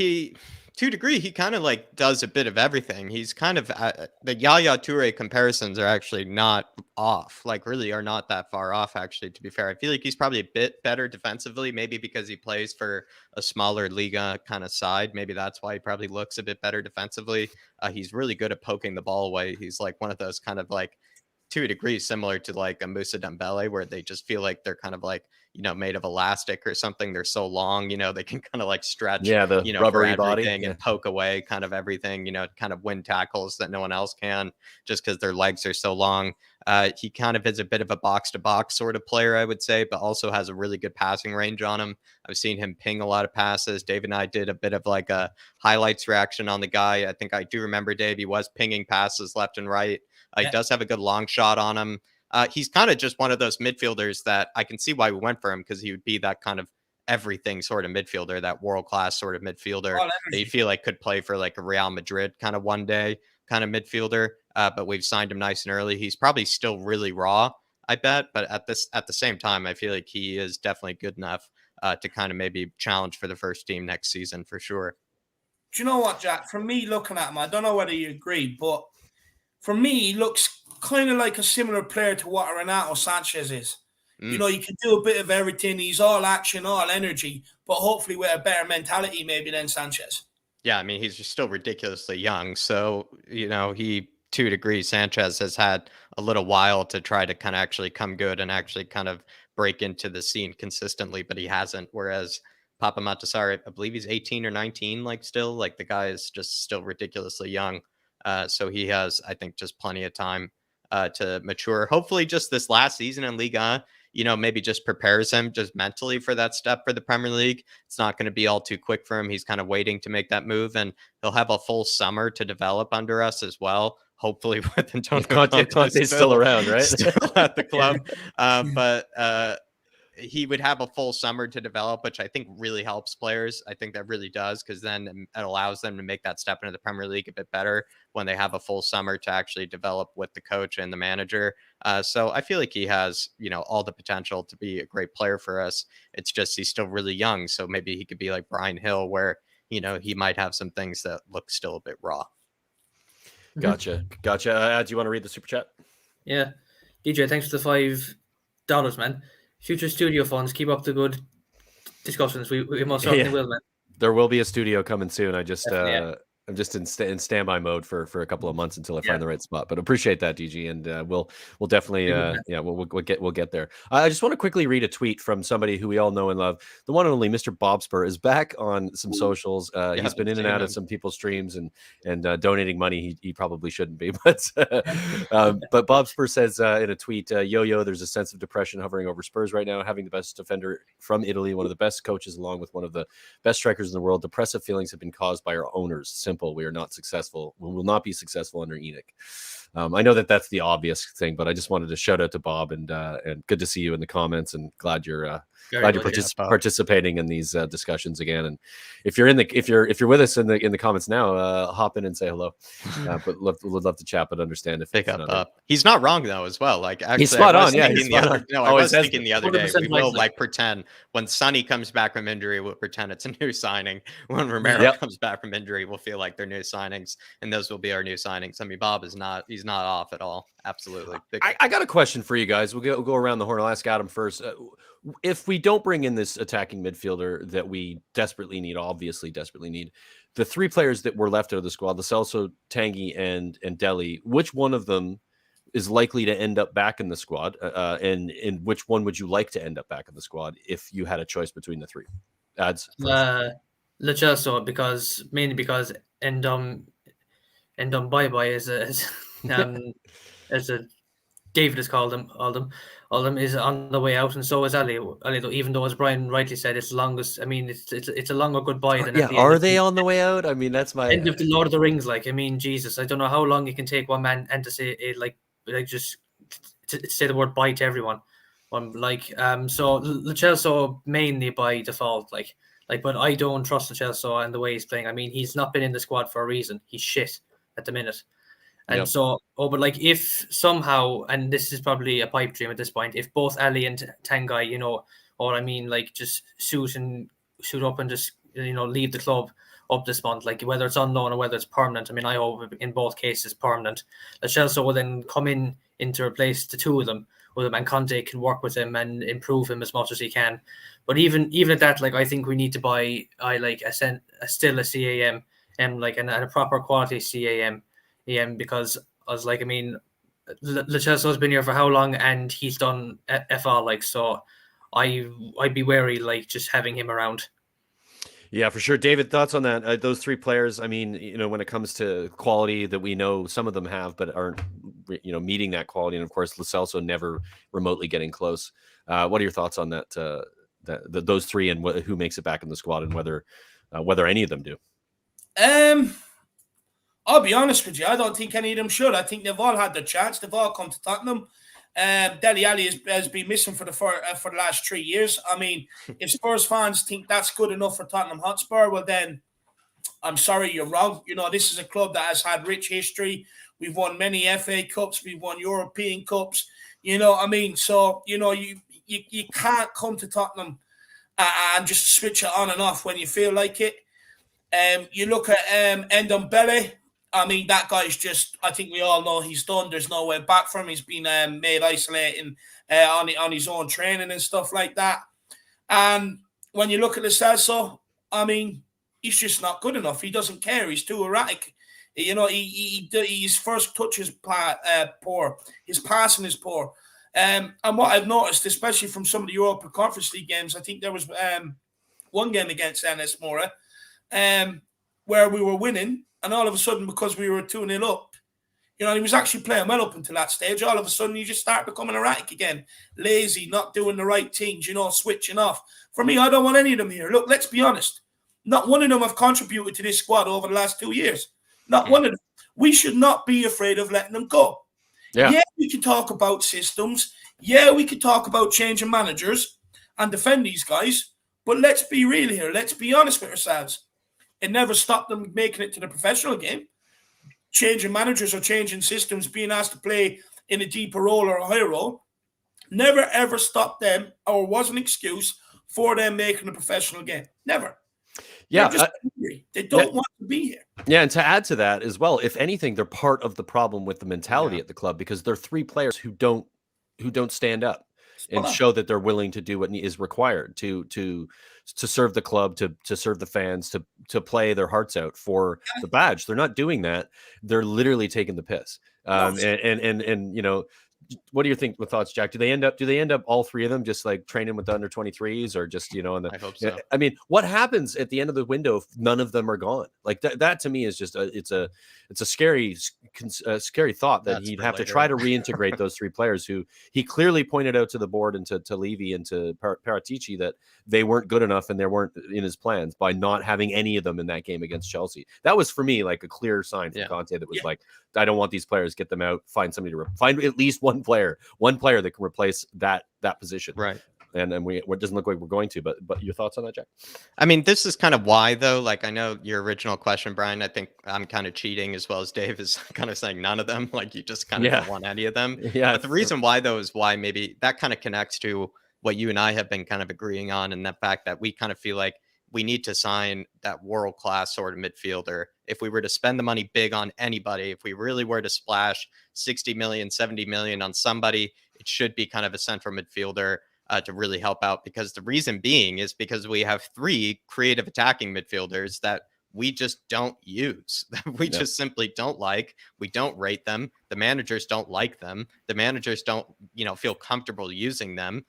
to a degree, he kind of like does a bit of everything. He's kind of the Yaya Toure comparisons are actually not off, like really are not that far off, actually, to be fair. I feel like he's probably a bit better defensively, maybe because he plays for a smaller Liga kind of side. Maybe that's why he probably looks a bit better defensively. He's really good at poking the ball away. He's like one of those kind of like, to a degree, similar to like a Moussa Dembele, where they just feel like they're kind of like, made of elastic or something. They're so long, they can kind of like stretch, the rubbery body and poke away kind of everything, kind of win tackles that no one else can just because their legs are so long. He kind of is a bit of a box to box sort of player, I would say, but also has a really good passing range on him. I've seen him ping a lot of passes. Dave and I did a bit of like a highlights reaction on the guy. I think I do remember Dave. He was pinging passes left and right. He does have a good long shot on him. He's kind of just one of those midfielders that I can see why we went for him, because he would be that kind of everything sort of midfielder, that world-class sort of midfielder that you feel like could play for like a Real Madrid kind of one day kind of midfielder. But we've signed him nice and early. He's probably still really raw, I bet. But at the same time, I feel like he is definitely good enough to kind of maybe challenge for the first team next season for sure. Do you know what, Jack? For me, looking at him, I don't know whether you agree, but for me, he looks kind of like a similar player to what Renato Sanchez is. You can do a bit of everything. He's all action, all energy, but hopefully with a better mentality maybe than Sanchez. Yeah, I mean, he's just still ridiculously young. So, he, to a degree, Sanchez has had a little while to try to kind of actually come good and actually kind of break into the scene consistently, but he hasn't. Whereas Pape Matar, I believe he's 18 or 19, like still, like the guy is just still ridiculously young. So he has, I think, just plenty of time to mature. Hopefully just this last season in Liga, maybe just prepares him just mentally for that step for the Premier League. It's not going to be all too quick for him. He's kind of waiting to make that move, and he'll have a full summer to develop under us as well. Hopefully with Antonio Conte's still around, right? Still at the club. But he would have a full summer to develop, which I think really helps players. I think that really does, because then it allows them to make that step into the Premier League a bit better when they have a full summer to actually develop with the coach and the manager. So I feel like he has, all the potential to be a great player for us. It's just he's still really young. So maybe he could be like Brian Hill, where, he might have some things that look still a bit raw. Gotcha. Do you want to read the super chat? Yeah. DJ, thanks for the $5, man. Future studio funds, keep up the good discussions. We most certainly will, man. There will be a studio coming soon. I'm just in standby mode for a couple of months until I find the right spot. But appreciate that, DG, and we'll definitely we'll get there. I just want to quickly read a tweet from somebody who we all know and love. The one and only Mr. Hotspur is back on some socials. He's been in and out of some people's streams and donating money he probably shouldn't be. But Hotspur says in a tweet, "Yo, there's a sense of depression hovering over Spurs right now. Having the best defender from Italy, one of the best coaches, along with one of the best strikers in the world. Depressive feelings have been caused by our owners. Simple. We are not successful. We will not be successful under Enoch." I know that's the obvious thing, but I just wanted to shout out to Bob and good to see you in the comments, and glad you're participating in these discussions again. And if you're with us in the comments now, hop in and say hello. But would love to chat, but understand if pick up. He's not wrong though as well. Like actually, he's spot on. Yeah, I was thinking the other day we will like pretend when Sonny comes back from injury, we'll pretend it's a new signing. When Romero comes back from injury, we'll feel like their new signings, and those will be our new signings. I mean, Bob is not, he's not off at all. Absolutely. I got a question for you guys. We'll go around the horn. I'll ask Adam first. If we don't bring in this attacking midfielder that we desperately need, obviously desperately need, the three players that were left out of the squad, the Celso, Tanguy, and Dele, which one of them is likely to end up back in the squad? And which one would you like to end up back in the squad if you had a choice between the three? Ads first. Lo Celso, mainly because Endom Bye Bye is as a David has called them, all them is on the way out, and so is Ali. Though, even though, as Brian rightly said, it's longest. I mean, it's a longer goodbye than. Yeah, are they on the way out? I mean, that's my end of the Lord of the Rings. Like, I mean, Jesus, I don't know how long it can take one man and to say it, like just to say the word bye to everyone. So Lo Celso mainly by default, like, but I don't trust Lo Celso and the way he's playing. I mean, he's not been in the squad for a reason. He's shit at the minute. And but like if somehow, and this is probably a pipe dream at this point, if both Ali and Tanguy, or I mean, like just suit up and just, leave the club up this month, like whether it's on loan or whether it's permanent. I mean, I hope in both cases permanent. Lo Celso will then come in to replace the two of them, and Conte can work with him and improve him as much as he can. But even at that, like I think we need to buy still a CAM and a proper quality CAM. Because I was like, I mean, Lo Celso's been here for how long, and he's done F all, like, so I'd be wary, like, just having him around. Yeah, for sure. David, thoughts on that? Those three players, I mean, when it comes to quality that we know some of them have, but aren't, meeting that quality. And of course, Lo Celso never remotely getting close. What are your thoughts on that? Those three, and who makes it back in the squad, and whether any of them do? I'll be honest with you. I don't think any of them should. I think they've all had their chance. They've all come to Tottenham. Dele Alli has been missing for the last 3 years. I mean, if Spurs fans think that's good enough for Tottenham Hotspur, well then, I'm sorry, you're wrong. This is a club that has had rich history. We've won many FA Cups. We've won European Cups. I mean? So, you can't come to Tottenham and just switch it on and off when you feel like it. You look at Ndombele. I mean, that guy's just, I think we all know he's done. There's no way back from him. He's been made isolating on his own training and stuff like that. And when you look at Lo Celso, I mean, he's just not good enough. He doesn't care. He's too erratic. His first touch is poor. His passing is poor. And what I've noticed, especially from some of the Europa Conference League games, I think there was one game against NS Mora where we were winning. And all of a sudden, because we were 2-0 up, he was actually playing well up until that stage. All of a sudden, you just start becoming erratic again. Lazy, not doing the right things, switching off. For me, I don't want any of them here. Look, let's be honest. Not one of them have contributed to this squad over the last 2 years. Not one of them. We should not be afraid of letting them go. Yeah, we can talk about systems. Yeah, we can talk about changing managers and defend these guys. But let's be real here. Let's be honest with ourselves. It never stopped them making it to the professional game. Changing managers or changing systems, being asked to play in a deeper role or a higher role, never ever stopped them or was an excuse for them making a professional game. Never. Yeah. They don't want to be here. Yeah, and to add to that as well, if anything, they're part of the problem with the mentality at the club, because they're three players who don't stand up and show that they're willing to do what is required to serve the club, to serve the fans, to play their hearts out for the badge. They're not doing that. They're literally taking the piss. And what do you think? With thoughts, Jack? Do they end up all three of them just like training with the under 23s, or just I hope so. I mean, what happens at the end of the window if none of them are gone? Like that to me is just it's a scary thought that he'd have to try to reintegrate those three players who he clearly pointed out to the board and to Levy and to Paratici that they weren't good enough and they weren't in his plans by not having any of them in that game against Chelsea. That was for me like a clear sign from Conte that was like, I don't want these players, get them out, find somebody to find at least one player that can replace that position. Right. And it doesn't look like we're going to, but your thoughts on that, Jack? I mean, this is kind of why, though. Like, I know your original question, Brian, I think I'm kind of cheating as well as Dave is kind of saying none of them. Like, you just kind of don't want any of them. Yeah. But the reason why, though, is why maybe that kind of connects to what you and I have been kind of agreeing on, and the fact that we kind of feel like we need to sign that world-class sort of midfielder. If we were to spend the money big on anybody, if we really were to splash 60 million, 70 million on somebody, it should be kind of a central midfielder to really help out, because the reason being is because we have 3 creative attacking midfielders that we just don't use. We just simply don't like. We don't rate them. The managers don't like them. The managers don't, feel comfortable using them.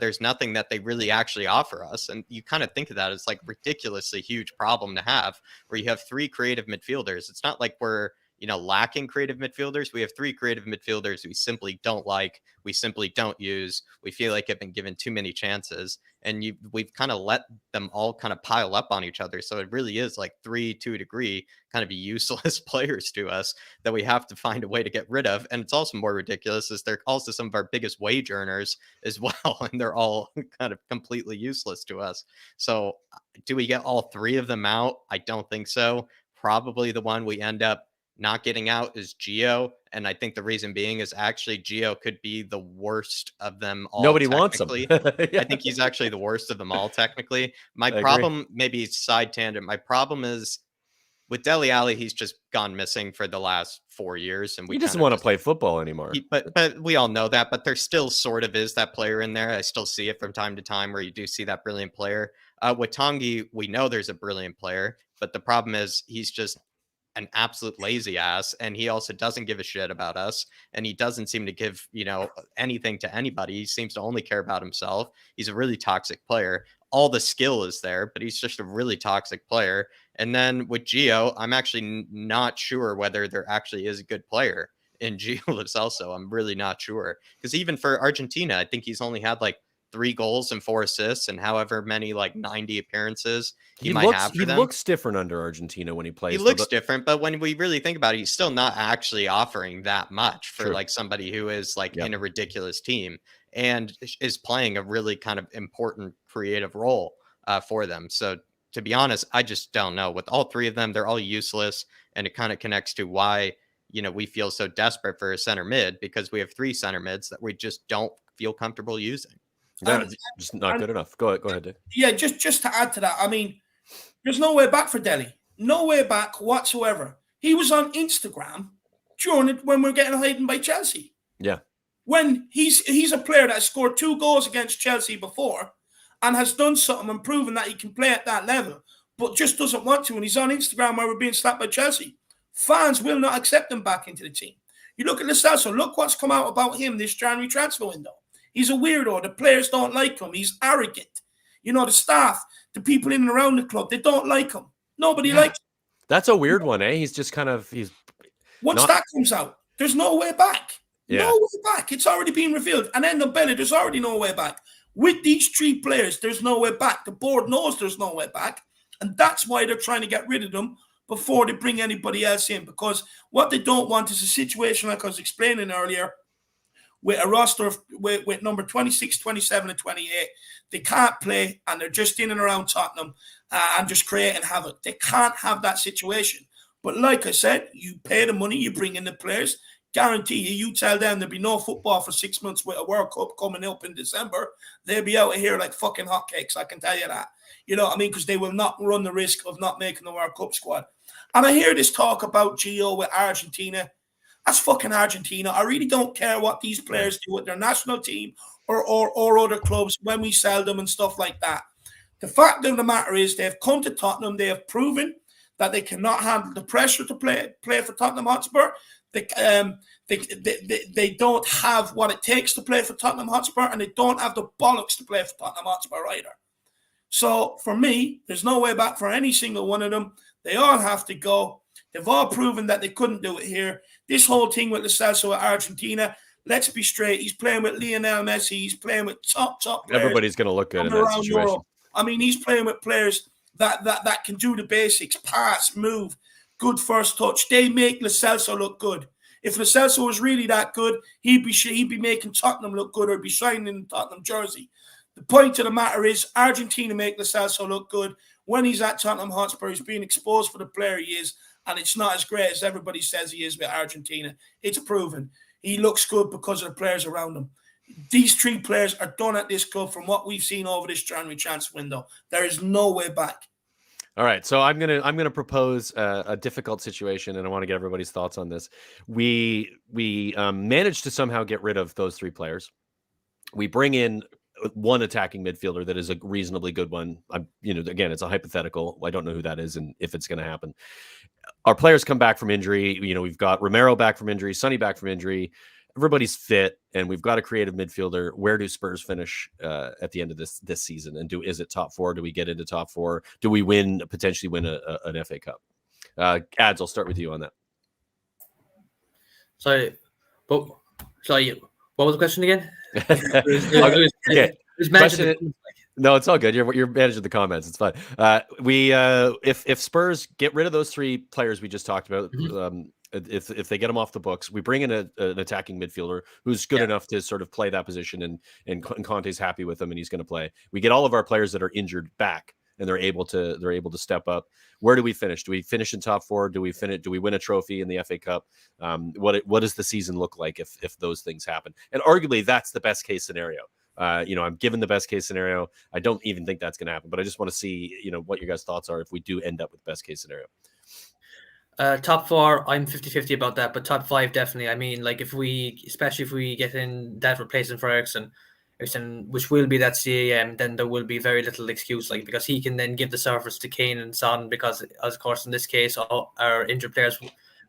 There's nothing that they really actually offer us. And you kind of think of that as like ridiculously huge problem to have, where you have 3 creative midfielders. It's not like we're, lacking creative midfielders. We have 3 creative midfielders we simply don't like. We simply don't use. We feel like have been given too many chances, and we've kind of let them all kind of pile up on each other. So it really is like 3, to a degree, kind of useless players to us that we have to find a way to get rid of. And it's also more ridiculous is they're also some of our biggest wage earners as well, and they're all kind of completely useless to us. So do we get all 3 of them out? I don't think so. Probably the one we end up not getting out is Gio, and I think the reason being is actually Gio could be the worst of them all. Nobody wants him. I think he's actually the worst of them all, technically. My problem, maybe side tangent, my problem is with Dele Alli, he's just gone missing for the last 4 years, and he doesn't want to play football anymore. But we all know that. But there still sort of is that player in there. I still see it from time to time where you do see that brilliant player. With Tanguy, we know there's a brilliant player, but the problem is he's just an absolute lazy ass, and he also doesn't give a shit about us, and he doesn't seem to give anything to anybody. He seems to only care about himself. He's a really toxic player. All the skill is there, but he's just a really toxic player. And then with Gio, I'm actually not sure whether there actually is a good player in Gio Celso. I'm really not sure, because even for Argentina, I think he's only had like 3 goals and 4 assists and however many, like 90 appearances he might have for them. He looks different under Argentina when he plays. He looks different, but when we really think about it, he's still not actually offering that much for like somebody who is like in a ridiculous team and is playing a really kind of important creative role for them. So to be honest, I just don't know. With all 3 of them, they're all useless, and it kind of connects to why we feel so desperate for a center mid, because we have 3 center mids that we just don't feel comfortable using. Just not good enough. Go ahead, Dave. Yeah, just to add to that, I mean, there's no way back for Dele. No way back whatsoever. He was on Instagram when we were getting hidden by Chelsea. Yeah. When he's a player that has scored 2 goals against Chelsea before and has done something and proven that he can play at that level, but just doesn't want to. And he's on Instagram where we're being slapped by Chelsea. Fans will not accept him back into the team. You look at Celso, look what's come out about him this January transfer window. He's a weirdo. The players don't like him. He's arrogant. The staff, the people in and around the club, they don't like him. Nobody likes him. That's a weird one, eh? He's just kind of Once that comes out, there's no way back. Yeah. No way back. It's already been revealed. And then the belly, there's already no way back. With these 3 players, there's no way back. The board knows there's no way back. And that's why they're trying to get rid of them before they bring anybody else in. Because what they don't want is a situation like I was explaining earlier, with a roster with number 26, 27, and 28. They can't play, and they're just in and around Tottenham and just creating havoc. They can't have that situation. But like I said, you pay the money, you bring in the players, guarantee you tell them there'll be no football for 6 months with a World Cup coming up in December. They'll be out of here like fucking hotcakes, I can tell you that. You know what I mean? Because they will not run the risk of not making the World Cup squad. And I hear this talk about Gio with Argentina. That's fucking Argentina. I really don't care what these players do with their national team or other clubs when we sell them and stuff like that. The fact of the matter is they've come to Tottenham. They have proven that they cannot handle the pressure to play for Tottenham Hotspur. They don't have what it takes to play for Tottenham Hotspur, and they don't have the bollocks to play for Tottenham Hotspur either. So for me, there's no way back for any single one of them. They all have to go. They've all proven that they couldn't do it here. This whole thing with Celso at Argentina, let's be straight. He's playing with Lionel Messi. He's playing with top players. Everybody's going to look good in that situation. Europe. I mean, he's playing with players that can do the basics, pass, move, good first touch. They make Lo Celso look good. If Lo Celso was really that good, he'd be making Tottenham look good, or be shining in the Tottenham jersey. The point of the matter is Argentina make Lo Celso look good. When he's at Tottenham Hotspur, he's being exposed for the player he is, and it's not as great as everybody says he is with Argentina. It's proven. He looks good because of the players around him. these three players are done at this club from what we've seen over this January transfer window. There is no way back. All right, so I'm gonna propose a difficult situation, and I want to get everybody's thoughts on this. We managed to somehow get rid of those three players. We bring in one attacking midfielder that is a reasonably good one. Again, it's a hypothetical. I don't know who that is and if it's going to happen. Our players come back from injury. We've got Romero back from injury, Sonny back from injury. Everybody's fit, and we've got a creative midfielder. Where do Spurs finish at the end of this season? And is it top four? Do we get into top four? Do we potentially win an FA Cup? Ads, I'll start with you on that. Sorry, what was the question again? No, it's all good. You're managing the comments. It's fine. If Spurs get rid of those three players we just talked about, if they get them off the books, we bring in an attacking midfielder who's good enough to sort of play that position, and Conte's happy with him, and he's going to play. We get all of our players that are injured back, and they're able to step up. Where do we finish? Do we finish in top four? Do we win a trophy in the FA Cup? What does the season look like if those things happen? And arguably, that's the best case scenario. I'm given the best case scenario. I don't even think that's going to happen, but I just want to see, what your guys' thoughts are if we do end up with best case scenario. Top four, I'm 50-50 about that, but top five, definitely. I mean, like especially if we get in that replacement for Eriksen, which will be that CAM, then there will be very little excuse, because he can then give the service to Kane and Son, because, of course, in this case, all our injured players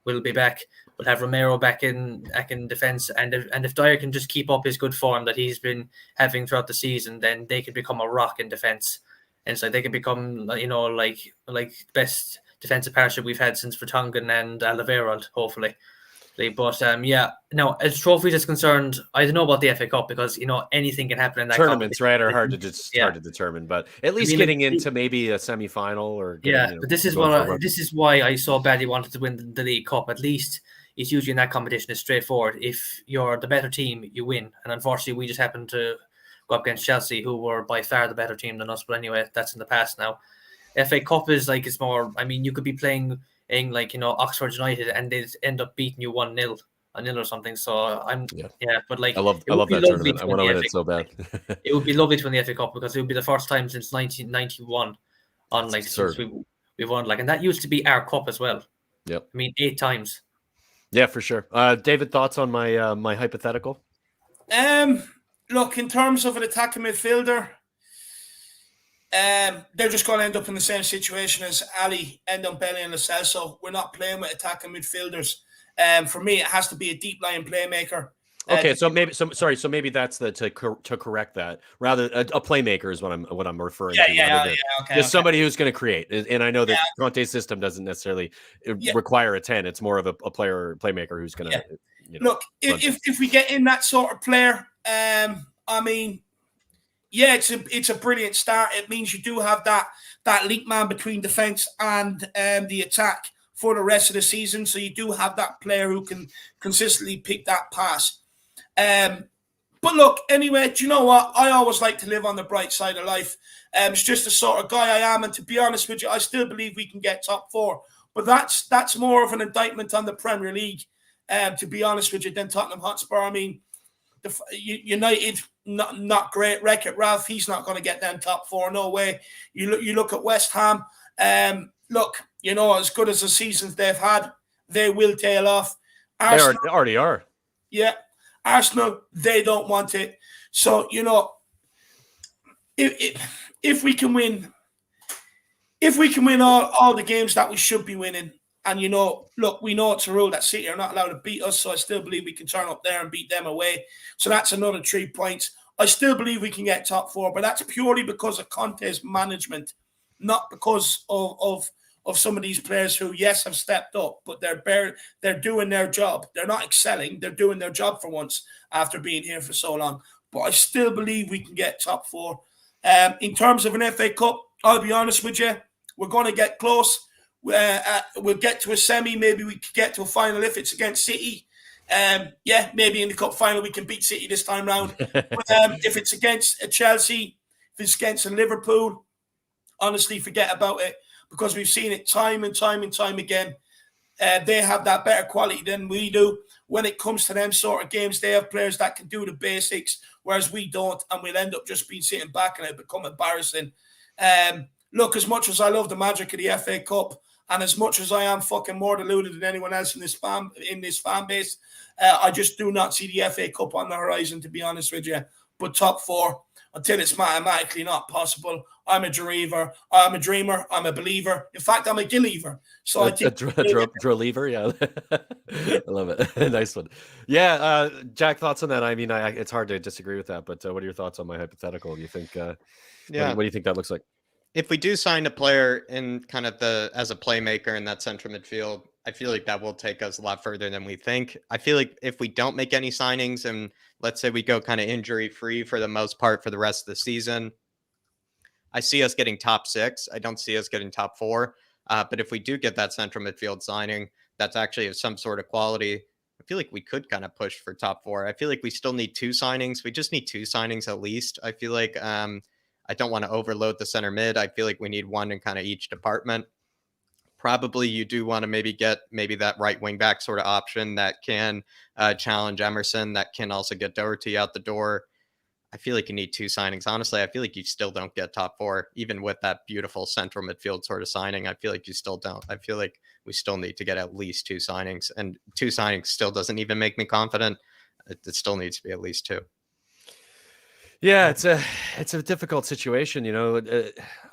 will be back. We'll have Romero back in defence, and if Dyer can just keep up his good form that he's been having throughout the season, then they could become a rock in defence, and so they could become, like best defensive partnership we've had since Vertonghen and Alderweireld, hopefully. But now as trophies is concerned, I don't know about the FA Cup, because anything can happen in that tournaments, right? Are hard to determine, but at least getting into maybe a semi-final or but this is why I so badly wanted to win the League Cup. At least it's usually in that competition is straightforward. If you're the better team, you win, and unfortunately, we just happened to go up against Chelsea, who were by far the better team than us. But anyway, that's in the past now. FA Cup is it's more. I mean, you could be playing in Oxford United, and they'd end up beating you 1-0 or something. So but I love that tournament. I want to win it so bad. It would be lovely to win the FA Cup, because it would be the first time since 1991 since we've won, and that used to be our cup as well. Yep. I mean, 8 times. Yeah, for sure. David, thoughts on my my hypothetical? Look, in terms of an attacking midfielder, they're just going to end up in the same situation as Ali, Ndombele, and Celso. We're not playing with attacking midfielders. For me, it has to be a deep line playmaker. Okay, so maybe that's to correct that. Rather, a playmaker is what I'm referring to. Okay. Somebody who's going to create, and I know that Conte's system doesn't necessarily require a 10. It's more of a playmaker who's going to. Look, if we get in that sort of player, I mean, it's a brilliant start. It means you do have that link man between defense and the attack for the rest of the season. So you do have that player who can consistently pick that pass. But look, anyway, do you know what? I always like to live on the bright side of life. It's just the sort of guy I am, and to be honest with you, I still believe we can get top four. But that's more of an indictment on the Premier League, to be honest with you, than Tottenham Hotspur. I mean, United, not great record. Ralph, he's not going to get them top four. No way. You look at West Ham. Look, as good as the seasons they've had, they will tail off. Arsenal, they already are. Yeah. Arsenal, they don't want it. So, if we can win all the games that we should be winning, and look, we know it's a rule that City are not allowed to beat us, so I still believe we can turn up there and beat them away. So that's another 3 points. I still believe we can get top four, but that's purely because of Conte's management, not because of some of these players who, yes, have stepped up, but they're doing their job. They're not excelling. They're doing their job for once after being here for so long. But I still believe we can get top four. In terms of an FA Cup, I'll be honest with you, we're going to get close. We'll get to a semi. Maybe we could get to a final if it's against City. Maybe in the cup final we can beat City this time round. But if it's against a Chelsea, if it's against a Liverpool, honestly, forget about it, because we've seen it time and time and time again. They have that better quality than we do. when it comes to them sort of games, they have players that can do the basics, whereas we don't, and we'll end up just being sitting back and it become embarrassing. Look, as much as I love the magic of the FA Cup, and as much as I am fucking more deluded than anyone else in this fan base, I just do not see the FA Cup on the horizon, to be honest with you. But top 4, until it's mathematically not possible, I'm a dreamer. I'm a believer. In fact, I'm a believer. So I think Dreamer, yeah. I love it. Nice one. Yeah, Jack, thoughts on that? I mean, it's hard to disagree with that, but what are your thoughts on my hypothetical? Do you think? What do you think that looks like? If we do sign a player in kind of as a playmaker in that central midfield, I feel like that will take us a lot further than we think. I feel like if we don't make any signings and let's say we go kind of injury free for the most part for the rest of the season, I see us getting top 6. I don't see us getting top 4. But if we do get that central midfield signing, that's actually of some sort of quality, I feel like we could kind of push for top 4. I feel like we still need 2 signings. We just need 2 signings at least. I feel like I don't want to overload the center mid. I feel like we need one in kind of each department. Probably you do want to get that right wing back sort of option that can challenge Emerson, that can also get Doherty out the door. I feel like you need 2 signings. Honestly, I feel like you still don't get top 4, even with that beautiful central midfield sort of signing. I feel like you still don't. I feel like we still need to get at least 2 signings, and 2 signings still doesn't even make me confident. It still needs to be at least 2. Yeah, it's a difficult situation, you know.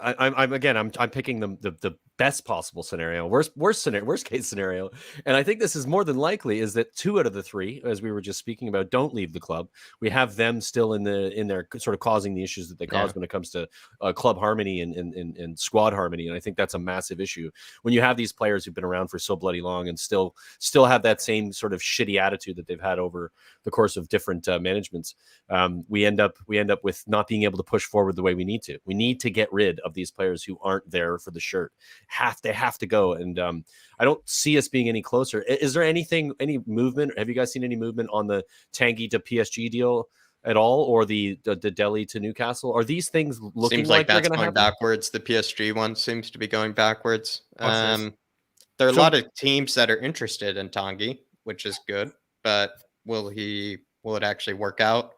I'm picking the best possible scenario, worst case scenario, and I think this is more than likely is that 2 out of the 3, as we were just speaking about, don't leave the club. We have them still in there sort of causing the issues that they cause when it comes to club harmony and squad harmony, and I think that's a massive issue when you have these players who've been around for so bloody long and still have that same sort of shitty attitude that they've had over the course of different managements. We end up with not being able to push forward the way we need to. We need to get rid of these players who aren't there for the shirt. They have to go. And I don't see us being any closer. Is there any movement? Have you guys seen any movement on the Tanguy to PSG deal at all, or the Dele to Newcastle? Are these things looking seems like that's going happen? Backwards? The PSG one seems to be going backwards. There are a lot of teams that are interested in Tanguy, which is good, but will it actually work out?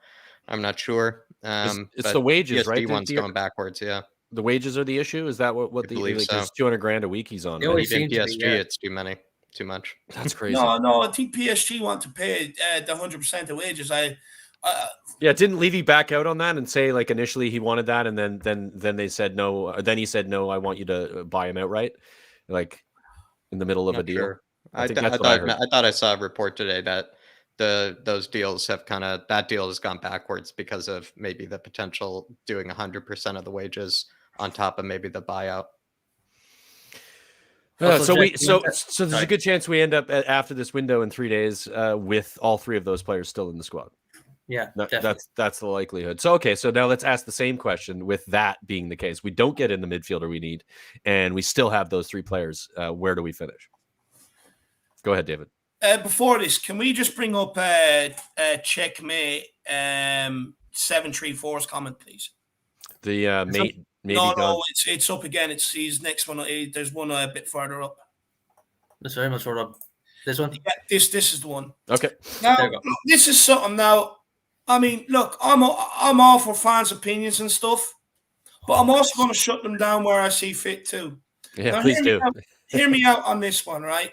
I'm not sure. It's the wages, right? The one's going backwards, yeah. The wages are the issue? Is that what the like, so. There's $200,000 a week he's on? Even PSG, it's too much. That's crazy. No, I think PSG want to pay the 100% of wages. Didn't Levy back out on that and say like initially he wanted that, and then they said no. Then he said no. I want you to buy him outright, like in the middle of a deal. Sure. I thought I saw a report today that those deals have that deal has gone backwards because of maybe the potential doing 100% of the wages on top of maybe the buyout. So there's a good chance we end up after this window in 3 days with all 3 of those players still in the squad. Yeah, that's the likelihood. So so now let's ask the same question. With that being the case, we don't get in the midfielder we need, and we still have those 3 players. Where do we finish? Go ahead, David. Before this, can we just bring up checkmate 734's comment, please? The mate. No, it's up again. It's his next one. There's one a bit further up. That's very much further up. This one? Yeah, this is the one. Okay. Now, look, this is something now. I mean, look, I'm all for fans' opinions and stuff, but I'm also going to shut them down where I see fit too. Yeah, now, please do. Hear me out on this one, right?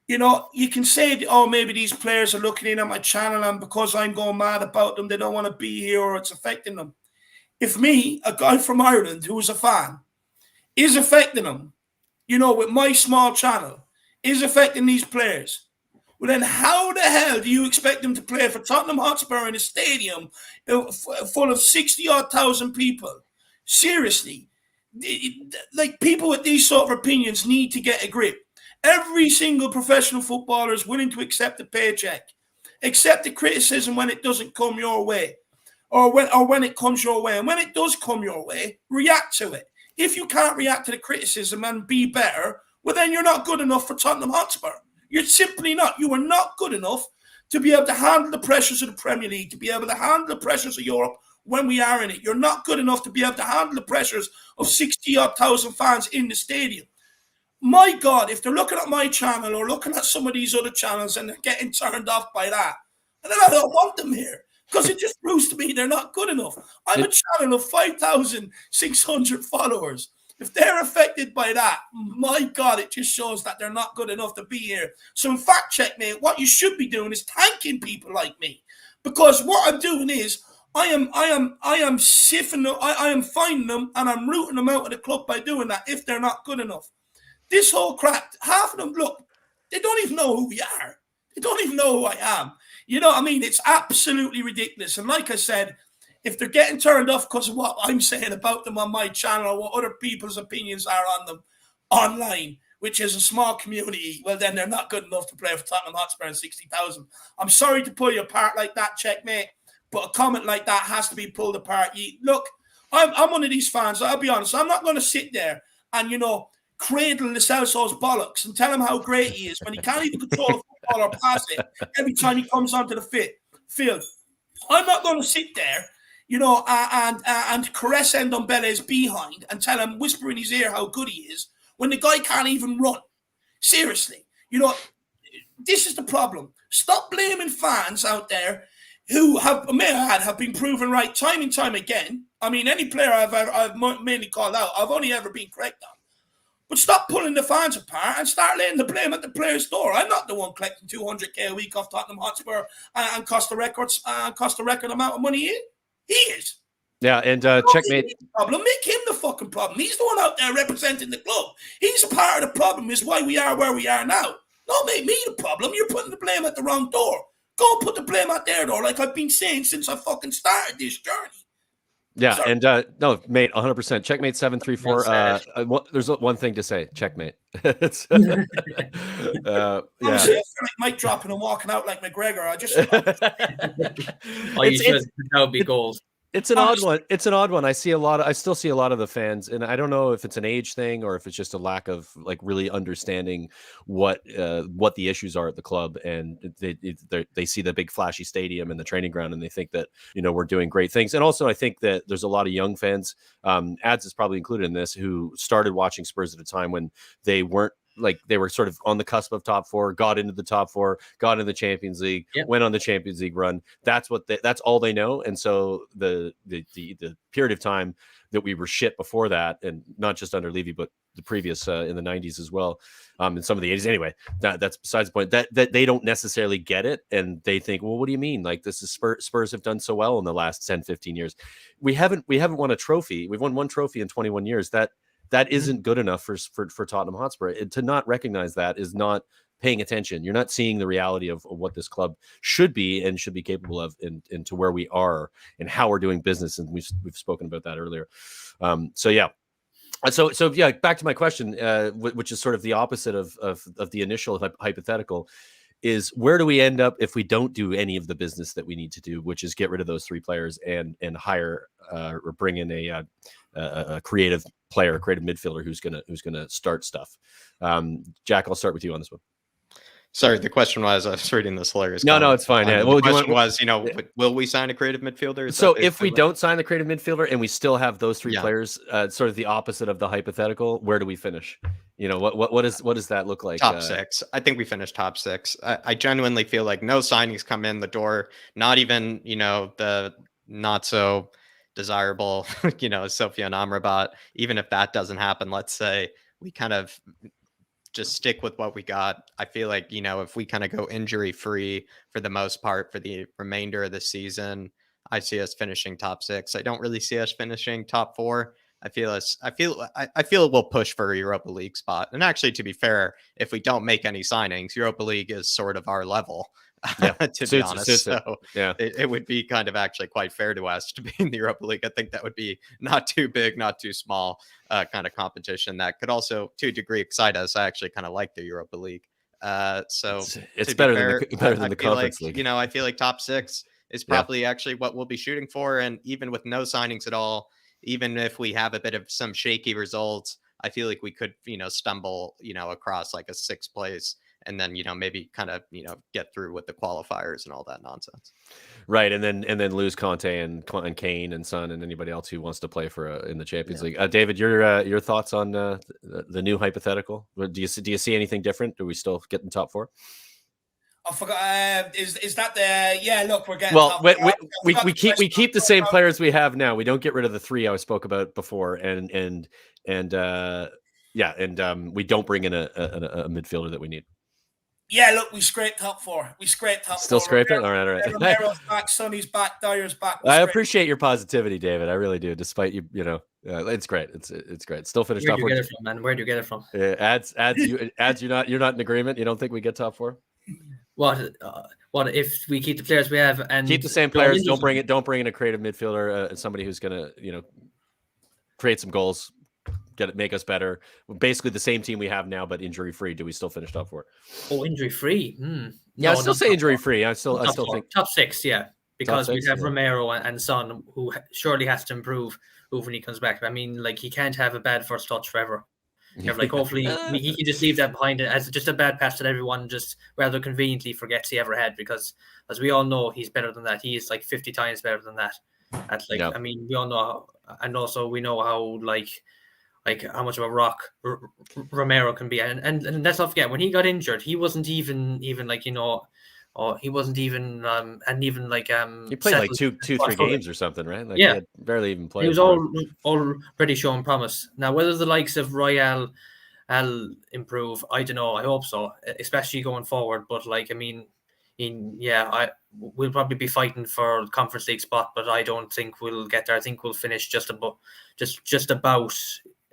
You know, you can say, oh, maybe these players are looking in at my channel and because I'm going mad about them, they don't want to be here or it's affecting them. If me, a guy from Ireland who is a fan, is affecting them, you know, with my small channel, is affecting these players, well, then how the hell do you expect them to play for Tottenham Hotspur in a stadium full of 60,000 people? Seriously, like people with these sort of opinions need to get a grip. Every single professional footballer is willing to accept a paycheck, accept the criticism when it doesn't come your way, or when it comes your way. And when it does come your way, react to it. If you can't react to the criticism and be better, well, then you're not good enough for Tottenham Hotspur. You're simply not. You are not good enough to be able to handle the pressures of the Premier League, to be able to handle the pressures of Europe when we are in it. You're not good enough to be able to handle the pressures of 60,000 fans in the stadium. My God, if they're looking at my channel or looking at some of these other channels and they're getting turned off by that, then I don't want them here because it just proves to me they're not good enough. I'm a channel of 5,600 followers. If they're affected by that, my God, it just shows that they're not good enough to be here. So in fact, checkmate, what you should be doing is thanking people like me, because what I'm doing is I am sifting them, I am finding them, and I'm rooting them out of the club by doing that if they're not good enough. This whole crap, half of them, look, they don't even know who we are. They don't even know who I am. You know what I mean? It's absolutely ridiculous. And like I said, if they're getting turned off because of what I'm saying about them on my channel or what other people's opinions are on them online, which is a small community, well, then they're not good enough to play for Tottenham Hotspur and 60,000. I'm sorry to pull you apart like that, checkmate, but a comment like that has to be pulled apart. Look, I'm one of these fans. I'll be honest. I'm not going to sit there and, cradle the Celso's bollocks and tell him how great he is when he can't even control a football or pass it every time he comes onto the field. I'm not going to sit there, and caress Ndombele's behind and tell him, whisper in his ear how good he is when the guy can't even run. Seriously, this is the problem. Stop blaming fans out there who have been proven right time and time again. I mean, any player I've mainly called out, I've only ever been correct on. But stop pulling the fans apart and start laying the blame at the player's door. I'm not the one collecting 200k a week off Tottenham Hotspur and cost the record amount of money he is. Yeah, and checkmate. Problem. Make him the fucking problem. He's the one out there representing the club. He's a part of the problem. Is why we are where we are now. Don't make me the problem. You're putting the blame at the wrong door. Go and put the blame at their door, like I've been saying since I fucking started this journey. Yeah, Sorry. and no, mate, 100%. Checkmate 734. There's one thing to say. Checkmate. It's, Honestly, I feel like Mike dropping and walking out like McGregor. That would be gold. It's an odd one. It's an odd one. I still see a lot of the fans, and I don't know if it's an age thing or if it's just a lack of like really understanding what the issues are at the club, and they see the big flashy stadium and the training ground, and they think that we're doing great things. And also, I think that there's a lot of young fans, Ads is probably included in this, who started watching Spurs at a time when they weren't. Like they were sort of on the cusp of top four, got into the top four, got into the Champions League, went on the Champions League run. That's all they know. And so the period of time that we were shit before that, and not just under Levy, but the previous in the 90s as well, and some of the 80s. Anyway, that's besides the point. That they don't necessarily get it, and they think, well, what do you mean? Like this is Spurs have done so well in the last 10, 15 years. We haven't won a trophy. We've won one trophy in 21 years. That isn't good enough for Tottenham Hotspur. To not recognize that is not paying attention. You're not seeing the reality of what this club should be and should be capable of, and to where we are and how we're doing business. And we've spoken about that earlier. So back to my question, which is sort of the opposite of the initial hypothetical. Is where do we end up if we don't do any of the business that we need to do, which is get rid of those three players and hire or bring in a creative player, a creative midfielder who's gonna start stuff. Jack, I'll start with you on this one. Sorry, the question was, I was reading this hilarious. No, it's fine. Yeah. Well, the question was, will we sign a creative midfielder? So if we don't sign the creative midfielder and we still have those three players, sort of the opposite of the hypothetical, where do we finish? What does that look like? Top six. I think we finished top six. I genuinely feel like no signings come in the door. Not even, the not so desirable, Sofiane Amrabat. Even if that doesn't happen, let's say we kind of just stick with what we got. I feel like, if we kind of go injury free for the most part for the remainder of the season, I see us finishing top six. I don't really see us finishing top four. I feel we'll push for a Europa League spot. And actually, to be fair, if we don't make any signings, Europa League is sort of our level, to be honest. So it would be kind of actually quite fair to us to be in the Europa League. I think that would be not too big, not too small kind of competition that could also, to a degree, excite us. I actually kind of like the Europa League. So it's better than the Conference League. I feel like top six is probably actually what we'll be shooting for. And even with no signings at all, even if we have a bit of some shaky results, I feel like we could, stumble, across like a sixth place and then, maybe kind of, get through with the qualifiers and all that nonsense. Right, and then lose Conte and Kane and Son and anybody else who wants to play for in the Champions League. David, your thoughts on the new hypothetical? Do you see anything different? Do we still get in top 4? I forgot. Is that the? Yeah, look, we're getting. Well, we keep the same players we have now. We don't get rid of the 3 I spoke about before, and we don't bring in a midfielder that we need. Yeah, look, we scraped top 4. We scraped top 4. Still scraping? All right. Romero's back, Sonny's back, Dyer's back. I appreciate your positivity, David. I really do. Despite it's great. It's great. Still finished top 4. Where do you get it from, man? Where do you get it from? Ads. You're not in agreement. You don't think we get top 4? What if we keep the players we have and keep the same players? Don't bring in a creative midfielder, somebody who's gonna create some goals, make us better. Basically the same team we have now, but injury free. Do we still finish top 4? Oh, injury free. Yeah, I still say injury free. I still think top 6. Yeah, because top 6, we have Romero and Son, who surely has to improve when he comes back. I mean, like, he can't have a bad first touch forever. Hopefully he can just leave that behind it as just a bad pass that everyone just rather conveniently forgets he ever had, because as we all know, he's better than that. He is like 50 times better than that. I mean, we all know and also we know how how much of a rock Romero can be, and let's not forget, when he got injured, he wasn't even he wasn't even he played like 2-3 games or something, right? Like, yeah, he had barely even played. He was already showing promise. Now, whether the likes of Royal improve, I don't know. I hope so, especially going forward. But we'll probably be fighting for Conference League spot, but I don't think we'll get there. I think we'll finish just about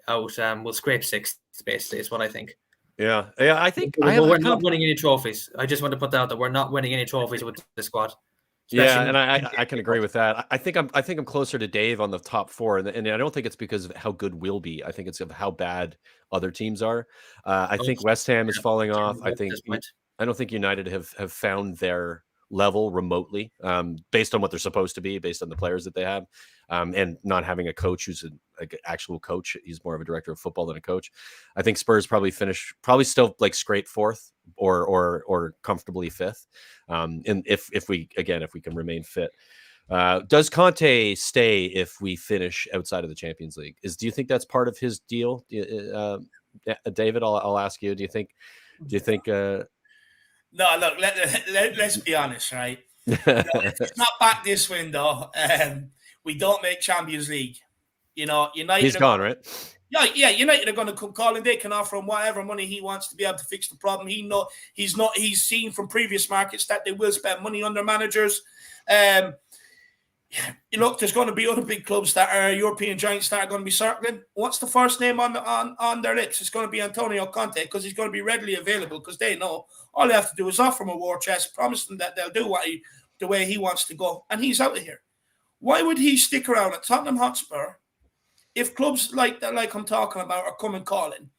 out. We'll scrape 6th, basically, is what I think. Yeah. I think we're not winning any trophies. I just want to put that out that we're not winning any trophies with the squad. Yeah, and I can agree with that. I think I'm closer to Dave on the top 4, and I don't think it's because of how good we'll be. I think it's of how bad other teams are. I think West Ham is falling off. I don't think United have found their level remotely, based on what they're supposed to be, based on the players that they have, and not having a coach who's an actual coach. He's more of a director of football than a coach. I think Spurs probably still like scrape 4th or comfortably 5th. And if we can remain fit. Does Conte stay if we finish outside of the Champions League? Do you think that's part of his deal? David, I'll ask you. Do you think? No, look. Let's be honest, right? It's not back this window. We don't make Champions League. United. He's gone, right? Yeah. United are going to come calling. They can offer him whatever money he wants to be able to fix the problem. He's seen from previous markets that they will spend money on their managers. Look, there's going to be other big clubs that are European giants that are going to be circling. What's the first name on their lips? It's going to be Antonio Conte, because he's going to be readily available, because they know all they have to do is offer him a war chest, promise them that they'll do the way he wants to go, and he's out of here. Why would he stick around at Tottenham Hotspur if clubs like I'm talking about are coming calling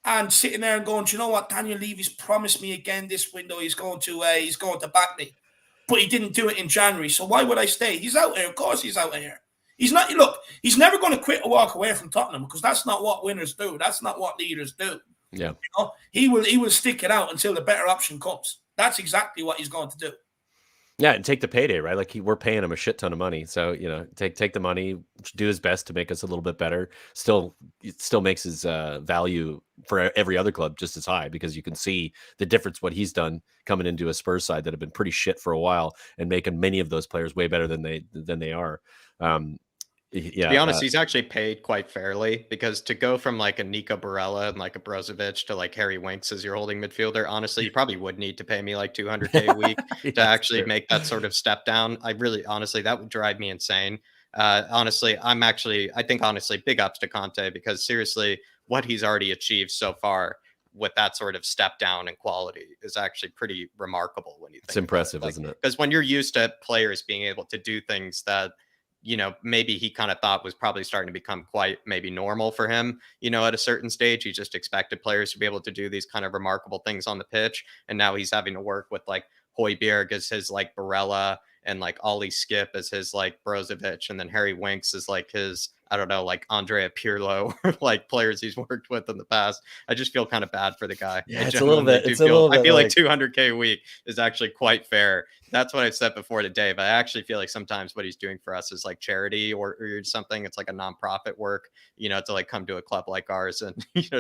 and sitting there and going, do you know what, Daniel Levy's promised me again this window he's going to back me. But he didn't do it in January, so why would I stay? He's out there. Of course he's out there. He's not. Look, he's never going to quit or walk away from Tottenham, because that's not what winners do. That's not what leaders do. Yeah. He will stick it out until the better option comes. That's exactly what he's going to do. Yeah, and take the payday, right? Like we're paying him a shit ton of money, so take the money, do his best to make us a little bit better. It still makes his value for every other club just as high, because you can see the difference what he's done coming into a Spurs side that have been pretty shit for a while and making many of those players way better than they are. To be honest, he's actually paid quite fairly, because to go from like a Nico Barella and like a Brozovic to like Harry Winks as your holding midfielder, honestly, you probably would need to pay me like $200K a week to actually make that sort of step down. Honestly, that would drive me insane. I think big ups to Conte, because seriously, what he's already achieved so far with that sort of step down in quality is actually pretty remarkable when you think it's impressive, isn't it? Because when you're used to players being able to do things that maybe he kind of thought was probably starting to become quite maybe normal for him, at a certain stage. He just expected players to be able to do these kind of remarkable things on the pitch. And now he's having to work with like Højbjerg as his like Barella, and like Ollie Skip as his like Brozovic, and then Harry Winks is like his I don't know, like Andrea Pirlo or like players he's worked with in the past. I just feel kind of bad for the guy. Yeah, it's a little bit. I feel like 200K a week is actually quite fair. That's what I've said before to Dave. I actually feel like sometimes what he's doing for us is like charity or something. It's like a nonprofit work, to like come to a club like ours and,